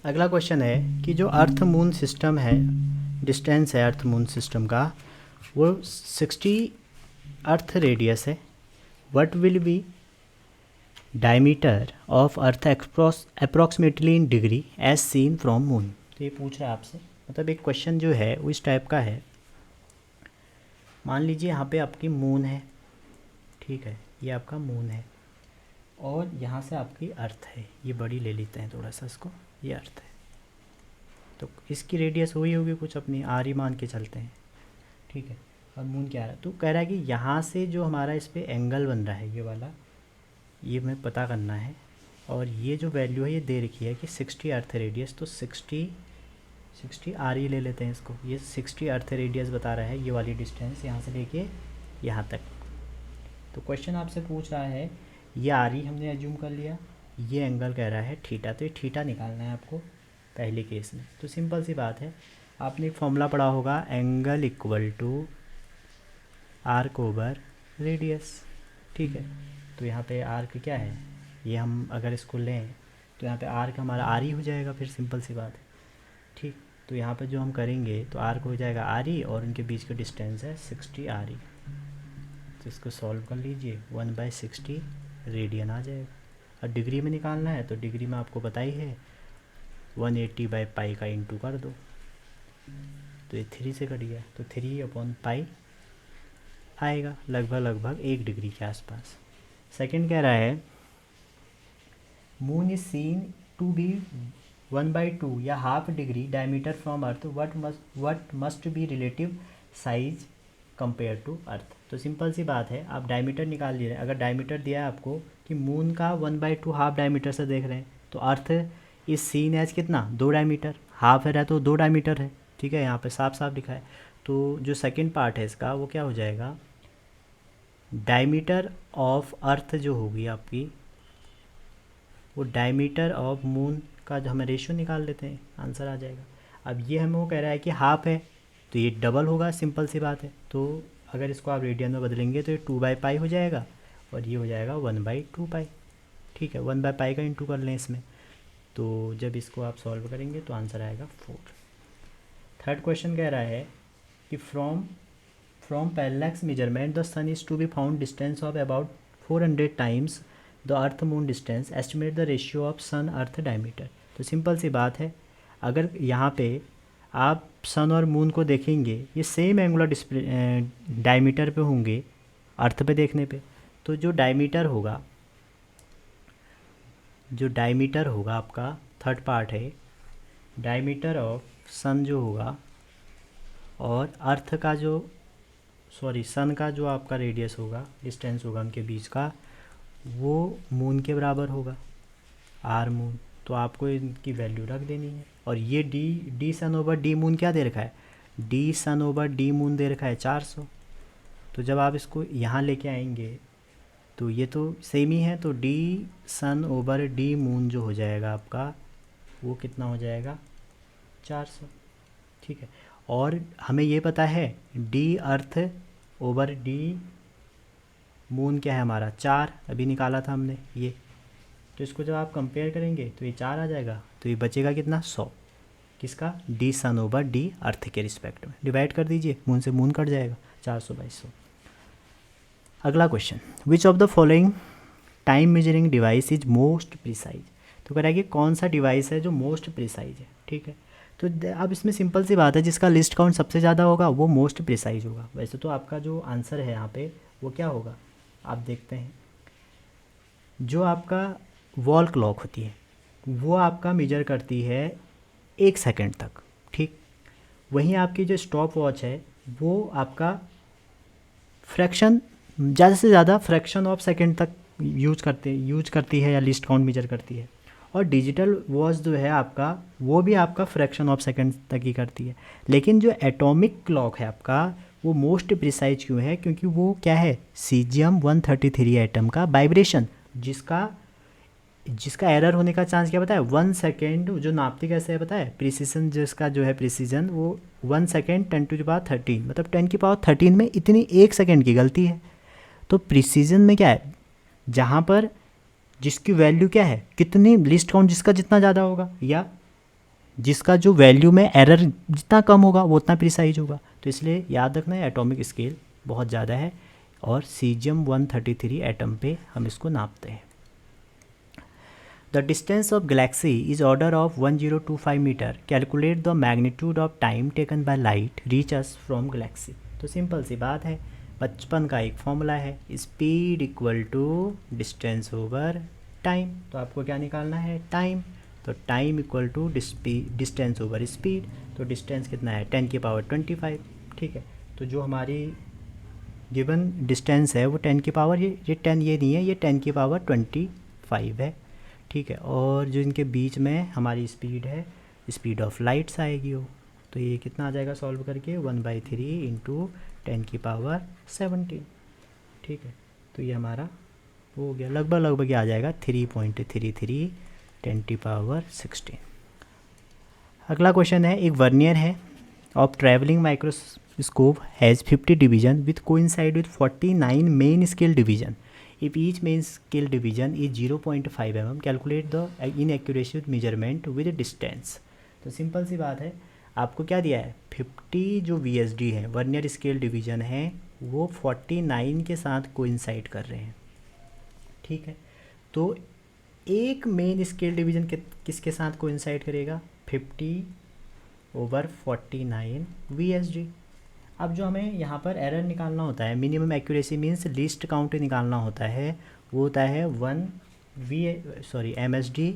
Speaker 1: अगला क्वेश्चन है कि जो अर्थ मून सिस्टम है, डिस्टेंस है अर्थ मून सिस्टम का, वो 60 अर्थ रेडियस है। What will be diameter of earth approximately in degree as seen from moon. तो ये पूछ रहा है आपसे, मतलब एक क्वेश्चन जो है वो इस टाइप का है। मान लीजिए यहाँ पे आपकी मून है, ठीक है, ये आपका मून है, और यहाँ से आपकी अर्थ है, ये बड़ी ले लेते हैं थोड़ा सा इसको, ये अर्थ है, तो इसकी रेडियस हुई होगी कुछ अपनी आर ही मान के चलते हैं, ठीक है। और मून क्या आ रहा है, तो कह रहा है कि यहाँ से जो हमारा इस पर एंगल बन रहा है ये वाला, ये हमें पता करना है। और ये जो वैल्यू है ये दे रखी है कि 60 अर्थ रेडियस, तो 60 आर ही ले लेते हैं इसको, ये 60 अर्थ रेडियस बता रहा है ये वाली डिस्टेंस यहाँ से लेके यहाँ तक। तो क्वेश्चन आपसे पूछ रहा है, ये आर ही हमने एज्यूम कर लिया, ये एंगल कह रहा है थीटा, तो ये थीटा निकालना है आपको पहले केस में। तो सिंपल सी बात है, आपने एक फॉर्मूला पढ़ा होगा, angle equal to arc over radius, ठीक है। तो यहाँ पे आर्क क्या है, ये हम अगर इसको लें तो यहाँ पे आर्क हमारा आर ही हो जाएगा, फिर सिंपल सी बात है, ठीक। तो यहाँ पे जो हम करेंगे तो आर्क हो जाएगा आर ही, और उनके बीच का डिस्टेंस है 60 आर ही। तो इसको सॉल्व कर लीजिए, 1/60 रेडियन आ जाएगा। और डिग्री में निकालना है तो डिग्री में आपको पता ही है 180/पाई का इंटू कर दो, तो ये 3 से कट गया, तो 3/पाई आएगा, लगभग 1 डिग्री के आसपास। सेकंड कह रहा है, moon is seen to be 1/2 या half degree diameter from earth, what must be relative size compare to earth. तो सिंपल सी बात है, आप डायमीटर निकाल लीजिए। अगर डायमीटर दिया है आपको कि मून का 1/2 हाफ डायमीटर से देख रहे हैं, तो अर्थ इस सीन एज कितना, 2 डायमीटर, हाफ है तो 2 डायमीटर है, ठीक है, यहाँ पे साफ साफ लिखा है। तो जो सेकंड पार्ट है इसका वो क्या हो जाएगा, डायमीटर ऑफ अर्थ जो होगी आपकी, वो डायमीटर ऑफ मून का जो हमें रेशियो निकाल लेते हैं, आंसर आ जाएगा। अब ये हमें वो कह रहा है कि हाफ है तो ये डबल होगा, सिंपल सी बात है। तो अगर इसको आप रेडियन में बदलेंगे तो ये 2/पाई हो जाएगा, और ये हो जाएगा 1/2 पाई, ठीक है। 1/पाई का इंटू कर लें इसमें, तो जब इसको आप सॉल्व करेंगे तो आंसर आएगा 4। थर्ड क्वेश्चन कह रहा है कि from parallax measurement the sun is to be found distance of about 400 times the earth moon distance, estimate the ratio of sun earth diameter. तो सिंपल सी बात है, अगर यहाँ पे आप सन और मून को देखेंगे ये सेम एंगुलर डायमीटर पे होंगे अर्थ पे देखने पे, तो जो डायमीटर होगा आपका, थर्ड पार्ट है, डायमीटर ऑफ सन जो होगा और अर्थ का सन का जो आपका रेडियस होगा, डिस्टेंस होगा उनके बीच का, वो मून के बराबर होगा, आर मून। तो आपको इनकी वैल्यू रख देनी है। और ये डी सन ओवर डी मून क्या दे रखा है, डी सन ओवर डी मून दे रखा है 400। तो जब आप इसको यहाँ लेके आएंगे तो ये तो सेम ही है, तो डी सन ओवर डी मून जो हो जाएगा आपका वो कितना हो जाएगा 400। ठीक है। और हमें ये पता है डी अर्थ ओवर डी मून क्या है हमारा 4, अभी निकाला था हमने ये। तो इसको जब आप कंपेयर करेंगे तो ये 4 आ जाएगा, तो ये बचेगा कितना 100, किसका डी सन ओवर डी अर्थ के रिस्पेक्ट में। डिवाइड कर दीजिए, मून से मून कट जाएगा, 400/100। अगला question, which of the following time measuring device is most precise. तो कह रहा है कि कौन सा डिवाइस है जो मोस्ट प्रिसाइज है। ठीक है। तो अब इसमें सिंपल सी बात है, जिसका लिस्ट काउंट सबसे ज़्यादा होगा वो मोस्ट प्रिसाइज होगा। वैसे तो आपका जो आंसर है यहाँ पे वो क्या होगा, आप देखते हैं जो आपका वॉल क्लॉक होती है वो आपका मेजर करती है 1 सेकंड तक। ठीक। वहीं आपकी जो स्टॉप वॉच है वो आपका फ्रैक्शन, ज़्यादा से ज़्यादा फ्रैक्शन ऑफ सेकंड तक यूज करती है या लिस्ट काउंट मेजर करती है। और डिजिटल वॉच जो है आपका वो भी आपका फ्रैक्शन ऑफ सेकंड तक ही करती है। लेकिन जो एटॉमिक क्लॉक है आपका वो मोस्ट प्रिसाइज क्यों है, क्योंकि वो क्या है सीजियम 133 एटम का वाइब्रेशन, जिसका एरर होने का चांस क्या बताया 1 सेकेंड। जो नापते कैसे है पता है, प्रिसीजन जिसका जो है प्रिसीजन वो 1 सेकेंड 10⁻13, मतलब 10⁻13 में इतनी 1 सेकेंड की गलती है। तो प्रिसीजन में क्या है, जहाँ पर जिसकी वैल्यू क्या है कितनी, लिस्ट काउंट जिसका जितना ज़्यादा होगा या जिसका जो वैल्यू में एरर जितना कम होगा वो उतना प्रिसाइज होगा। तो इसलिए याद रखना है एटॉमिक स्केल बहुत ज़्यादा है और सीजियम 133 एटम पे हम इसको नापते हैं। The distance of galaxy is order of 1025 meter. Calculate the magnitude of time taken by light reach us from galaxy. तो सिंपल सी बात है, बचपन का एक फॉर्मूला है, speed equal to distance over time. तो आपको क्या निकालना है टाइम। तो time equal to distance over speed. तो डिस्टेंस कितना है 10⁻25। ठीक है। तो जो हमारी गिवन डिस्टेंस है वो 10 की पावर ये 10 ये नहीं है, ये 10⁻25 है। ठीक है। और जो इनके बीच में हमारी स्पीड है, स्पीड ऑफ लाइट्स आएगी वो। तो ये कितना आ जाएगा सॉल्व करके 1/3 इंटू 10⁻17। ठीक है। तो ये हमारा वो हो गया, लगभग आ जाएगा 3.33 10⁻16। अगला क्वेश्चन है, एक वर्नियर है of travelling microscope has 50 division with coincide with 49 main scale division. If each main scale division is 0.5 mm, calculate the inaccuracy measurement with distance. तो सिंपल सी बात है, आपको क्या दिया है 50 जो VSD है वर्नियर स्केल डिवीजन है वो 49 के साथ कोइंसाइड कर रहे हैं। ठीक है। तो एक मेन स्केल डिवीजन किसके साथ कोइंसाइड करेगा 50/49 VSD। अब जो हमें यहाँ पर एरर निकालना होता है, minimum accuracy means least count निकालना होता है, वो होता है MSD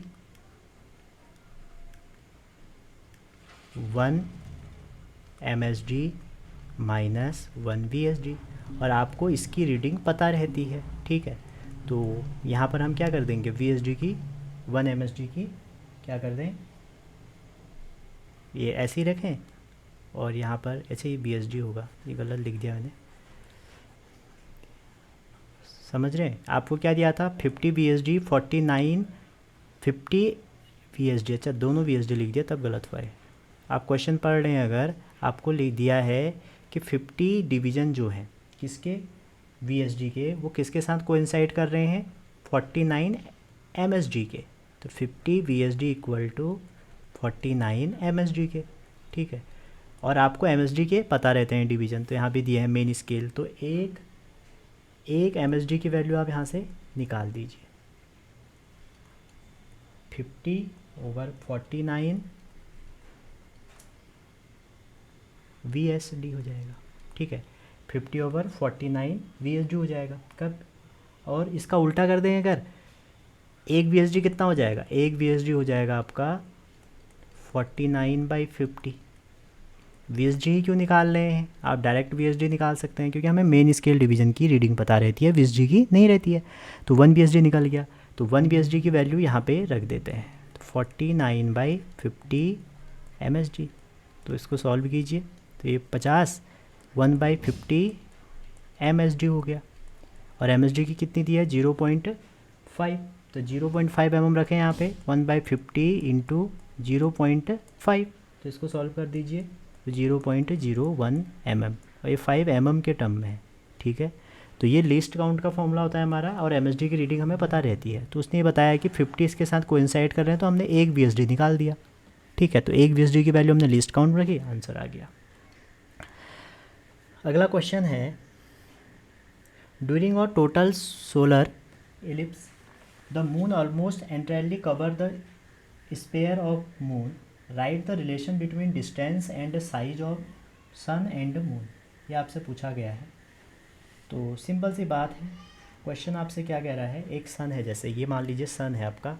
Speaker 1: 1 MSD माइनस 1 VSD। और आपको इसकी रीडिंग पता रहती है। ठीक है। तो यहाँ पर हम क्या कर देंगे VSD की 1 MSD की क्या कर दें, ये ऐसे ही रखें और यहाँ पर ऐसे ही VSD होगा, ये गलत लिख दिया मैंने, समझ रहे हैं। आपको क्या दिया था 50 VSD 49 50 VSD, अच्छा दोनों VSD लिख दिया तब गलत हुआ है। आप क्वेश्चन पढ़ रहे हैं, अगर आपको लिख दिया है कि 50 डिवीज़न जो है किसके VSD के वो किसके साथ कोइंसाइड कर रहे हैं 49 MSD के, तो 50 VSD इक्वल टू 49 MSD के। ठीक है। और आपको MSD के पता रहते हैं डिवीज़न, तो यहाँ भी दिया है मेन स्केल, तो एक MSD की वैल्यू आप यहाँ से निकाल दीजिए 50/49 VSD हो जाएगा। ठीक है। 50/49 VSD हो जाएगा कब, और इसका उल्टा कर देंगे अगर एक VSD कितना हो जाएगा, एक VSD हो जाएगा आपका 49/50 VSD ही क्यों निकाल रहे हैं, आप डायरेक्ट VSD निकाल सकते हैं क्योंकि हमें मेन स्केल डिवीज़न की रीडिंग पता रहती है, VSD की नहीं रहती है। तो 1 VSD निकल गया, तो 1 VSD की वैल्यू यहाँ पे रख देते हैं, तो 49/50 MSD। तो इसको सॉल्व कीजिए, तो ये 50 1/50 MSD हो गया, और MSD की कितनी दी है 0.5, तो 0.5 mm रखें यहाँ पे, 1/50 इंटू 0.5, तो इसको सॉल्व कर दीजिए, तो 0.01 mm, और ये 5 mm के टर्म में है। ठीक है, तो ये लीस्ट काउंट का फॉर्मूला होता है हमारा, और MSD की रीडिंग हमें पता रहती है। तो उसने ये बताया कि 50 इसके साथ कोइंसाइड कर रहे हैं, तो हमने एक VSD निकाल दिया। ठीक है, तो एक VSD की वैल्यू हमने लीस्ट काउंट रखी, आंसर आ गया। अगला क्वेश्चन है, during a total solar eclipse the moon almost entirely cover the sphere of moon, write the relation between distance and size of sun and moon. ये आपसे पूछा गया है, तो सिंपल सी बात है। क्वेश्चन आपसे क्या कह रहा है, एक सन है, जैसे ये मान लीजिए सन है आपका,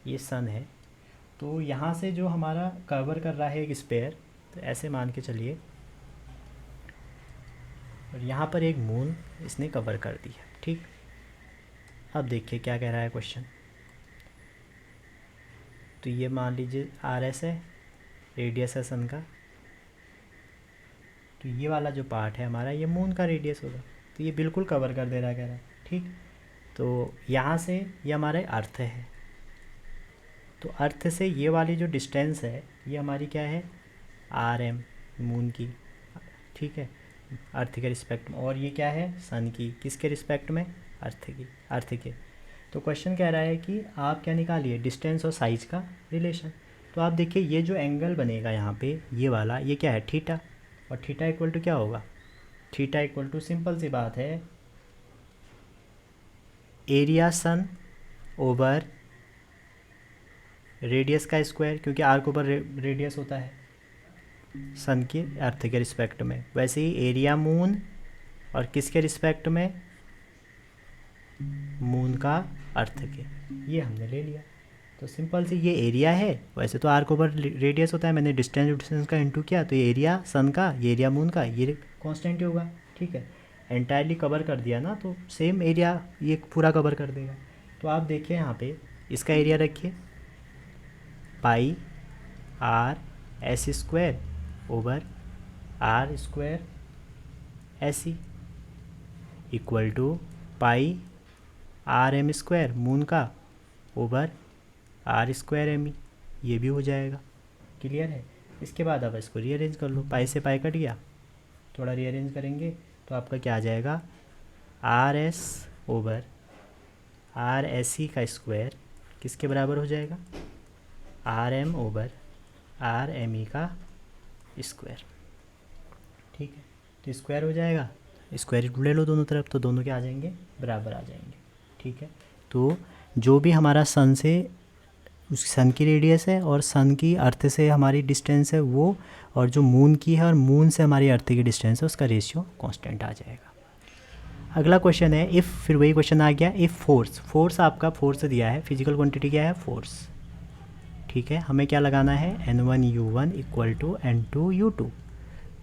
Speaker 1: ये सन है, तो यहाँ से जो हमारा कवर कर रहा है एक स्पेयर, तो ऐसे मान के चलिए, और यहाँ पर एक मून इसने कवर कर दिया। ठीक, अब देखिए क्या कह रहा है क्वेश्चन। तो ये मान लीजिए RS है, रेडियस है सन का, तो ये वाला जो पार्ट है हमारा, ये मून का रेडियस होगा, तो ये बिल्कुल कवर कर दे रहा है, कह रहा है। ठीक, तो यहाँ से ये हमारे अर्थ है, तो अर्थ से ये वाली जो डिस्टेंस है ये हमारी क्या है, RM मून की। ठीक है, अर्थ के रिस्पेक्ट में, और ये क्या है, सन की, किसके रिस्पेक्ट में, अर्थ की, अर्थ के। तो क्वेश्चन कह रहा है कि आप क्या निकालिए, डिस्टेंस और साइज का रिलेशन। तो आप देखिए ये जो एंगल बनेगा यहाँ पे, ये वाला, ये क्या है, थीटा, और थीटा इक्वल टू क्या होगा, थीटा इक्वल टू सिंपल सी बात है, एरिया सन ओवर रेडियस का स्क्वायर, क्योंकि आर के ऊपर रेडियस होता है सन के अर्थ के रिस्पेक्ट में। वैसे ही एरिया मून, और किसके रिस्पेक्ट में, मून का अर्थ के, ये हमने ले लिया। तो सिंपल सी ये एरिया है, वैसे तो आर के ऊपर रेडियस होता है, मैंने डिस्टेंस का इंटू किया, तो ये एरिया सन का, ये एरिया मून का, ये कांस्टेंट ही होगा। ठीक है, एंटायरली कवर कर दिया ना, तो सेम एरिया ये पूरा कवर कर देगा। तो आप देखिए यहाँ पे इसका एरिया रखिए, pi RS² over R² SE equal to pi RM² moon का ओवर R² ME, ये भी हो जाएगा। क्लियर है। इसके बाद आप इसको रीअरेंज कर लो, पाई से पाई कट गया, थोड़ा रीअरेंज करेंगे तो आपका क्या आ जाएगा, RS ओवर RSE का स्क्वायर किसके बराबर हो जाएगा, RM ओवर RME का स्क्वायर। ठीक है, तो स्क्वायर हो जाएगा, स्क्वायर रूट ले लो दोनों तरफ, तो दोनों क्या आ जाएंगे, बराबर आ जाएंगे। ठीक है, तो जो भी हमारा सन से, उस सन की रेडियस है और सन की अर्थ से हमारी डिस्टेंस है वो, और जो मून की है और मून से हमारी अर्थ की डिस्टेंस है, उसका रेशियो कांस्टेंट आ जाएगा। अगला क्वेश्चन है इफ़, फिर वही क्वेश्चन आ गया, इफ़ फोर्स आपका फोर्स दिया है, फिजिकल क्वांटिटी क्या है, फोर्स। ठीक है, हमें क्या लगाना है, N1U1 इक्वल टू N2U2।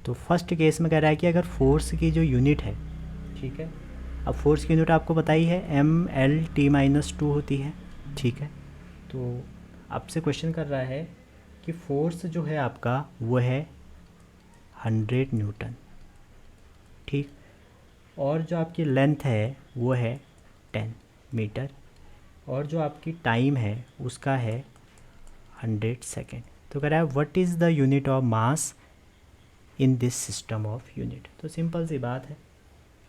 Speaker 1: तो फर्स्ट केस में कह रहा है कि अगर फोर्स की जो यूनिट है, ठीक है, अब फोर्स की यूनिट आपको बताई है MLT-2 होती है। ठीक है, तो आपसे क्वेश्चन कर रहा है कि फोर्स जो है आपका वो है 100 न्यूटन। ठीक, और जो आपकी लेंथ है वो है 10 मीटर, और जो आपकी टाइम है उसका है 100 सेकेंड। तो कह रहा है what is the unit of mass in this system of unit. तो सिंपल सी बात है,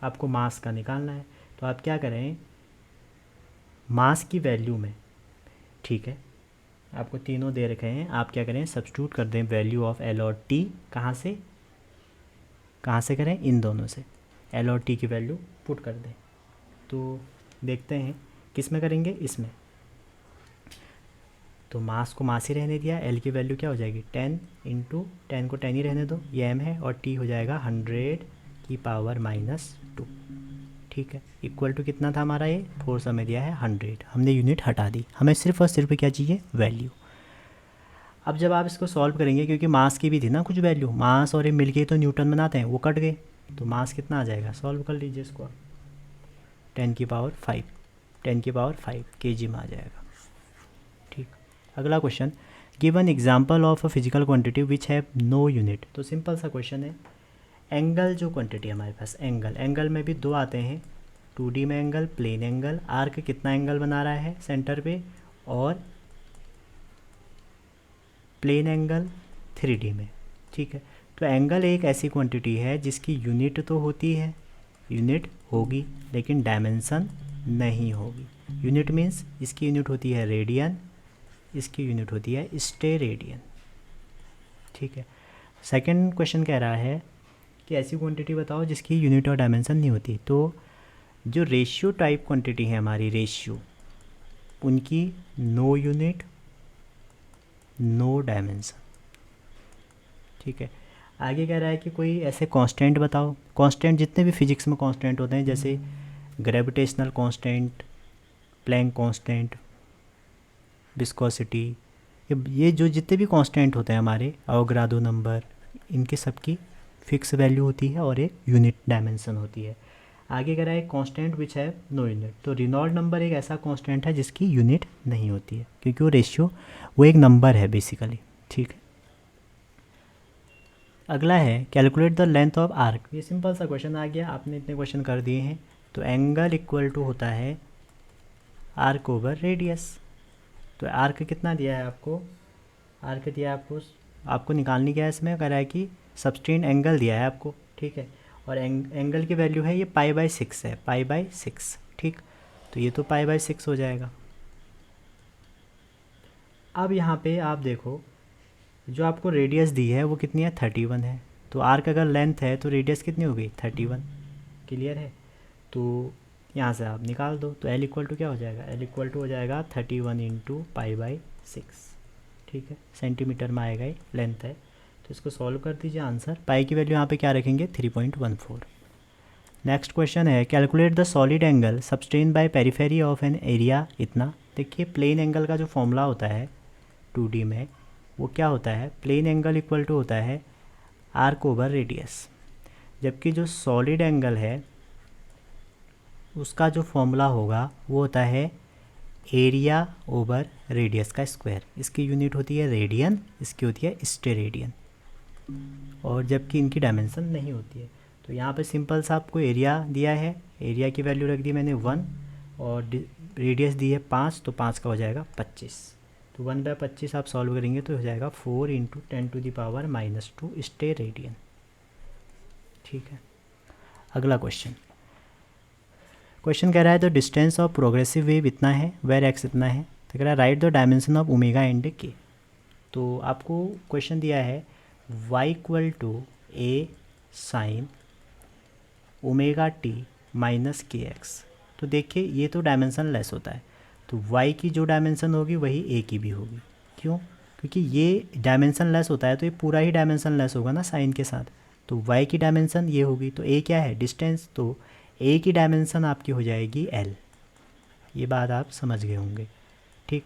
Speaker 1: आपको मास का निकालना है, तो आप क्या करें, मास की वैल्यू में, ठीक है, आपको तीनों दे रखे हैं, आप क्या करें, सब्स्टिट्यूट कर दें वैल्यू ऑफ L और T, कहाँ से करें, इन दोनों से L और T की वैल्यू पुट कर दें। तो देखते हैं किस में करेंगे, इसमें। तो मास को मास ही रहने दिया, L की वैल्यू क्या हो जाएगी, 10 इंटू 10 को 10 ही रहने दो, ये M है, और T हो जाएगा 100⁻²। ठीक है, इक्वल टू कितना था हमारा, ये फोर्स हमें दिया है 100, हमने यूनिट हटा दी, हमें सिर्फ और सिर्फ क्या चाहिए, वैल्यू। अब जब आप इसको सॉल्व करेंगे, क्योंकि मास की भी थी ना कुछ वैल्यू, मास और ये मिलके तो न्यूटन बनाते हैं, वो कट गए, तो मास कितना आ जाएगा, सॉल्व कर लीजिए इसको, 10⁵, 10⁵ kg में आ जाएगा। ठीक, अगला question, give an example of a physical quantity which have no unit. तो सिंपल सा क्वेश्चन है, एंगल जो क्वांटिटी है हमारे पास, एंगल में भी दो आते हैं, 2D में एंगल, प्लेन एंगल, आर्क कितना एंगल बना रहा है सेंटर पे, और प्लेन एंगल 3D में। ठीक है, तो एंगल एक ऐसी क्वांटिटी है जिसकी यूनिट तो होती है, यूनिट होगी, लेकिन डायमेंशन नहीं होगी। यूनिट मीन्स इसकी यूनिट होती है रेडियन, इसकी यूनिट होती है स्टेरेडियन। ठीक है, सेकंड क्वेश्चन कह रहा है कि ऐसी क्वांटिटी बताओ जिसकी यूनिट और डायमेंशन नहीं होती। तो जो रेशियो टाइप क्वांटिटी है हमारी, रेशियो, उनकी नो यूनिट, नो डायमेंशन। ठीक है, आगे कह रहा है कि कोई ऐसे कांस्टेंट बताओ, कांस्टेंट जितने भी फिजिक्स में कांस्टेंट होते हैं, जैसे gravitational constant, Planck constant, viscosity, ये जो जितने भी कांस्टेंट होते हैं हमारे, अवोगाड्रो नंबर, इनके सबकी फिक्स वैल्यू होती है और एक यूनिट डायमेंशन होती है। आगे कह रहा है कांस्टेंट विच है नो यूनिट। तो रेनॉल्ड नंबर एक ऐसा कांस्टेंट है जिसकी यूनिट नहीं होती है, क्योंकि वो रेशियो, वो एक नंबर है बेसिकली। ठीक है, अगला है calculate the length of arc. ये सिंपल सा क्वेश्चन आ गया, आपने इतने क्वेश्चन कर दिए हैं। तो एंगल इक्वल टू होता है आर्क ओवर रेडियस। तो आर्क कितना दिया है आपको, आर्क दिया है आपको निकालनी क्या है इसमें, कह रहा है कि सबटेंड एंगल दिया है आपको। ठीक है, और एंगल की वैल्यू है ये π/6 है, π/6। ठीक, तो ये तो π/6 हो जाएगा। अब यहाँ पे आप देखो, जो आपको रेडियस दी है वो कितनी है, 31 है। तो आर्क अगर लेंथ है तो रेडियस कितनी होगी, 31। क्लियर है, तो यहाँ से आप निकाल दो। तो L इक्वल टू क्या हो जाएगा, L इक्वल टू हो जाएगा 31 × π/6। ठीक है, सेंटीमीटर में आएगा, ये लेंथ है। तो इसको सॉल्व कर दीजिए, आंसर पाई की वैल्यू यहाँ पे क्या रखेंगे, 3.14। नेक्स्ट क्वेश्चन है calculate the solid angle subtended by periphery of an area इतना। देखिए, प्लेन एंगल का जो फॉर्मूला होता है 2D में, वो क्या होता है, प्लेन एंगल इक्वल टू होता है आर्क ओवर रेडियस। जबकि जो सॉलिड एंगल है उसका जो फॉर्मूला होगा वो होता है एरिया ओवर रेडियस का स्क्वायर। इसकी यूनिट होती है रेडियन, इसकी होती है स्टेरेडियन, और जबकि इनकी डायमेंशन नहीं होती है। तो यहाँ पे सिंपल सा आपको एरिया दिया है, एरिया की वैल्यू रख दी मैंने 1, और रेडियस दी है 5, तो 5 का हो जाएगा 25। तो 1/25 आप सॉल्व करेंगे तो हो जाएगा 4 × 10⁻² स्टेरेडियन। ठीक है, अगला क्वेश्चन कह रहा है the distance of progressive wave इतना है, वेर एक्स इतना है। तो कह रहा है write the dimension of omega and K. तो आपको क्वेश्चन दिया है y equal to a sine omega T minus K X. तो देखिए, ये तो डायमेंशन लेस होता है, तो y की जो डायमेंशन होगी वही a की भी होगी। क्यों, क्योंकि ये डायमेंशन लेस होता है, तो ये पूरा ही डायमेंशन लेस होगा ना साइन के साथ। तो y की डायमेंशन ये होगी, तो a क्या है, डिस्टेंस, तो a की डायमेंशन आपकी हो जाएगी l। ये बात आप समझ गए होंगे। ठीक,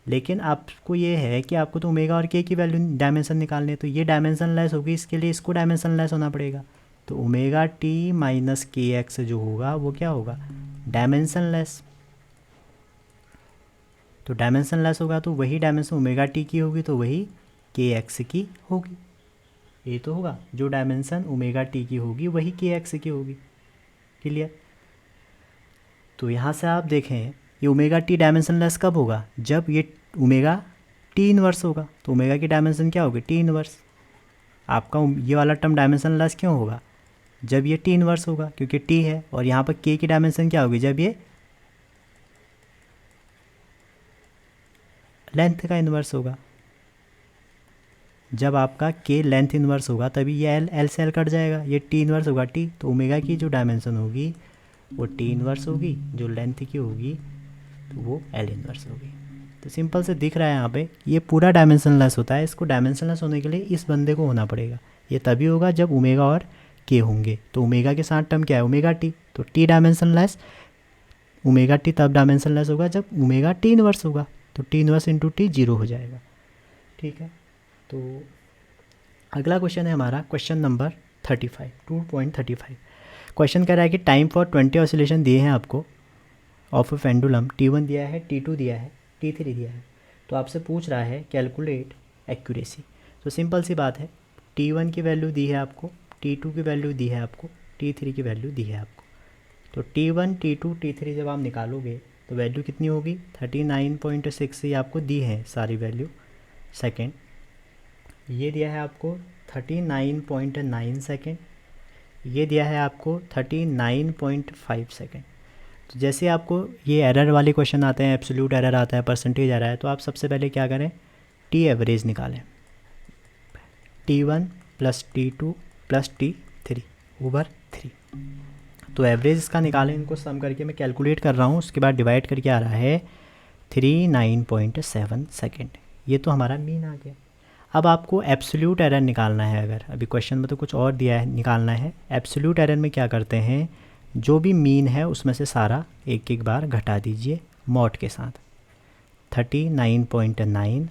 Speaker 1: लेकिन आपको ये है कि आपको तो ओमेगा और के की वैल्यू डायमेंशन निकालनी है, तो ये डायमेंशन लेस होगी, इसके लिए इसको डायमेंशन लेस होना पड़ेगा। तो omega T minus K x जो होगा वो क्या होगा, डायमेंशन लेस। तो डायमेंशन लेस होगा तो वही डायमेंशन ओमेगा टी की होगी, तो वही के एक्स की होगी। ये तो होगा, जो डायमेंशन ओमेगा टी की होगी वही के एक्स की होगी। क्लियर, तो यहाँ से आप देखें, ये ओमेगा टी डायमेंशन लेस कब होगा, जब ये ओमेगा टी इनवर्स होगा। तो ओमेगा की डायमेंशन क्या होगी, टी इनवर्स। आपका ये वाला टर्म डायमेंशन लेस क्यों होगा, जब ये टी इनवर्स होगा, क्योंकि टी है। और यहाँ पर के की डायमेंशन क्या होगी, जब ये लेंथ का इन्वर्स होगा। जब आपका के लेंथ इन्वर्स होगा तभी ये एल से एल कट जाएगा, ये टी इन्वर्स होगा टी। तो ओमेगा की जो डायमेंशन होगी वो टी इन्वर्स होगी, जो लेंथ की होगी तो वो एल इन्वर्स होगी। तो सिंपल से दिख रहा है यहाँ पे, ये पूरा डायमेंशन लेस होता है। इसको डायमेंशन लेस होने के लिए इस बंदे को होना पड़ेगा। ये तभी होगा जब ओमेगा और के होंगे। तो ओमेगा के साथ टर्म क्या है, ओमेगा टी। तो T dimension less, omega T तब डायमेंशन लेस होगा जब ओमेगा टी इन्वर्स होगा। तो टी इन्वर्स इंटू टी 0 हो जाएगा। ठीक है, तो अगला क्वेश्चन है हमारा क्वेश्चन नंबर 35, 2.35। क्वेश्चन कह रहा है कि टाइम फॉर 20 ऑसिलेशन दिए हैं आपको ऑफ अ पेंडुलम, T1 दिया है, T2 दिया है, T3 दिया है। तो आपसे पूछ रहा है कैलकुलेट एक्यूरेसी। तो सिंपल सी बात है, T1 की वैल्यू दी है आपको, T2 की वैल्यू दी है आपको, T3 की वैल्यू दी है आपको। तो T1, T2, T3 जब आप निकालोगे तो वैल्यू कितनी होगी, 39.6 से आपको दी है सारी वैल्यू। सेकेंड ये दिया है आपको 39.9 सेकेंड, ये दिया है आपको 39.5 सेकेंड। तो जैसे आपको ये एरर वाले क्वेश्चन आते हैं, एब्सोल्यूट एरर आता है, परसेंटेज एरर है, तो आप सबसे पहले क्या करें, टी एवरेज निकालें, T1 plus T2 plus T3 over 3। तो एवरेज इसका निकालें, इनको सम करके मैं कैलकुलेट कर रहा हूँ, उसके बाद डिवाइड करके आ रहा है 39.7 सेकेंड। ये तो हमारा मीन आ गया। अब आपको एब्सोल्यूट एरर निकालना है। अगर अभी क्वेश्चन में तो कुछ और दिया है, निकालना है एब्सोल्यूट एरर में क्या करते हैं, जो भी मीन है उसमें से सारा एक एक बार घटा दीजिए मॉड के साथ। 39.9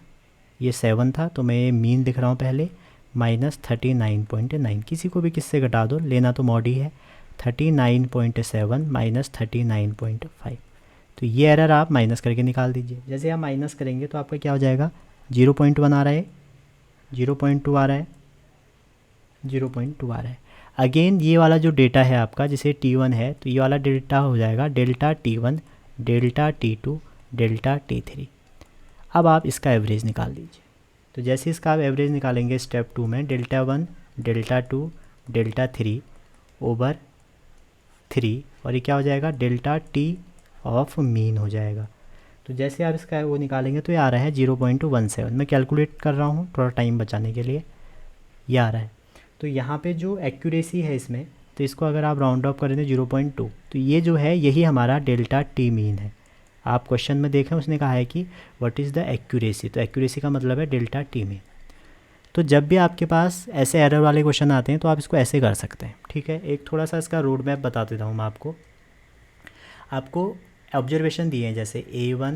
Speaker 1: ये 7 था, तो मैं ये मीन लिख रहा हूँ पहले, माइनस 39.9, किसी को भी किससे घटा दो, लेना तो मॉड ही है। 39.7 माइनस 39.5, तो ये एरर आप माइनस करके निकाल दीजिए। जैसे आप माइनस करेंगे तो आपका क्या हो जाएगा, 0.1 आ रहा है, 0.2 आ रहा है, 0.2 आ रहा है। अगेन ये वाला जो डेटा है आपका, जैसे T1 है तो ये वाला डेल्टा हो जाएगा delta T1, delta T2, delta T3। अब आप इसका एवरेज निकाल दीजिए। तो जैसे इसका आप एवरेज निकालेंगे स्टेप 2 में, डेल्टा 1, डेल्टा 2, डेल्टा 3 ओवर 3, और ये क्या हो जाएगा, डेल्टा T ऑफ मीन हो जाएगा। तो जैसे आप इसका वो निकालेंगे तो ये आ रहा है 0.17। मैं कैलकुलेट कर रहा हूँ थोड़ा टाइम बचाने के लिए, ये आ रहा है। तो यहाँ पे जो एक्यूरेसी है इसमें, तो इसको अगर आप राउंड ऑफ करें तो 0.2, तो ये जो है यही हमारा डेल्टा T मीन है। आप क्वेश्चन में देखें उसने कहा है कि व्हाट इज़ द एक्यूरेसी, तो एक्यूरेसी का मतलब है डेल्टा T मीन। तो जब भी आपके पास ऐसे एरर वाले क्वेश्चन आते हैं तो आप इसको ऐसे कर सकते हैं, ठीक है। एक थोड़ा सा इसका रोड मैप बता देता हूँ मैं आपको ऑब्जर्वेशन दिए हैं, जैसे A1,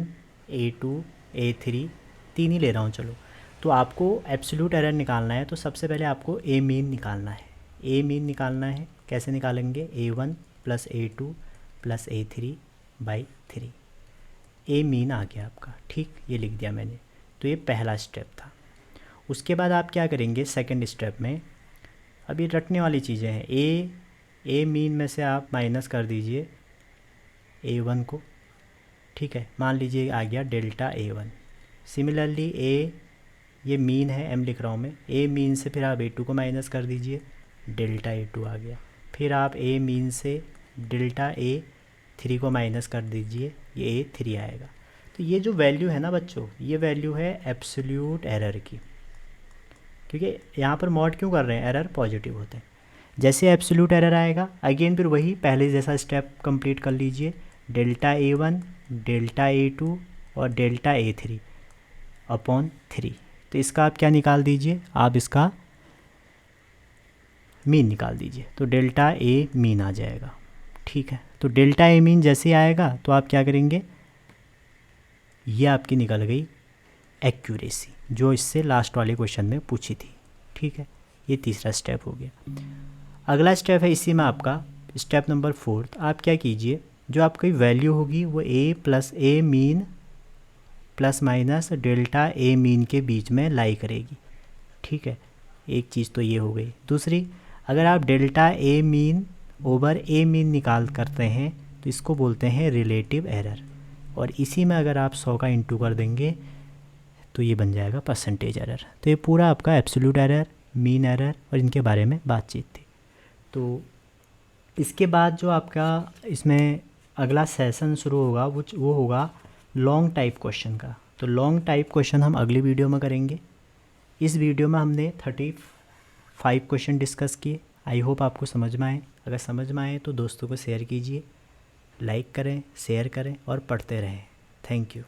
Speaker 1: A2, A3, 3 ही ले रहा हूँ चलो। तो आपको एब्सोल्यूट एरर निकालना है, तो सबसे पहले आपको ए मीन निकालना है। ए मीन निकालना है, कैसे निकालेंगे, A1 plus A2 plus A3 by 3। A mean आ गया आपका, ठीक, ये लिख दिया मैंने। तो ये पहला स्टेप था। उसके बाद आप क्या करेंगे सेकंड स्टेप में, अभी रटने वाली चीज़ें हैं। ए मीन में से आप माइनस कर दीजिए A1 को, ठीक है, मान लीजिए आ गया डेल्टा A1। सिमिलरली ये मीन है, M लिख रहा हूँ मैं, ए मीन से फिर आप A2 को माइनस कर दीजिए, डेल्टा A2 आ गया। फिर आप ए मीन से डेल्टा A3 को माइनस कर दीजिए, ये A3 आएगा। तो ये जो वैल्यू है ना बच्चों, ये वैल्यू है एब्सोल्यूट एरर की, क्योंकि यहाँ पर मॉड क्यों कर रहे हैं, एरर पॉजिटिव होते हैं। जैसे एब्सोल्यूट एरर आएगा अगेन फिर वही पहले जैसा स्टेप कंप्लीट कर लीजिए, डेल्टा A1, डेल्टा A2 और डेल्टा A3 अपॉन 3। तो इसका आप क्या निकाल दीजिए, आप इसका मीन निकाल दीजिए, तो डेल्टा A मीन आ जाएगा, ठीक है। तो डेल्टा A मीन जैसे आएगा तो आप क्या करेंगे, ये आपकी निकल गई एक्यूरेसी, जो इससे लास्ट वाले क्वेश्चन में पूछी थी, ठीक है। ये तीसरा स्टेप हो गया। अगला स्टेप है इसी में आपका स्टेप नंबर 4। आप क्या कीजिए, जो आपकी वैल्यू होगी वो A plus A mean plus minus delta A mean के बीच में लाई करेगी, ठीक है। एक चीज़ तो ये हो गई। दूसरी, अगर आप delta A mean over A mean निकाल करते हैं तो इसको बोलते हैं रिलेटिव एरर, और इसी में अगर आप 100 का इंटू कर देंगे तो ये बन जाएगा परसेंटेज एरर। तो ये पूरा आपका एब्सोल्यूट एरर, मीन एरर और इनके बारे में बातचीत थी। तो इसके बाद जो आपका इसमें अगला सेशन शुरू होगा वो होगा लॉन्ग टाइप क्वेश्चन का। तो लॉन्ग टाइप क्वेश्चन हम अगली वीडियो में करेंगे। इस वीडियो में हमने 35 क्वेश्चन डिस्कस किए। आई होप आपको समझ में आए। अगर समझ में आए तो दोस्तों को शेयर कीजिए, लाइक करें, शेयर करें और पढ़ते रहें। Thank you.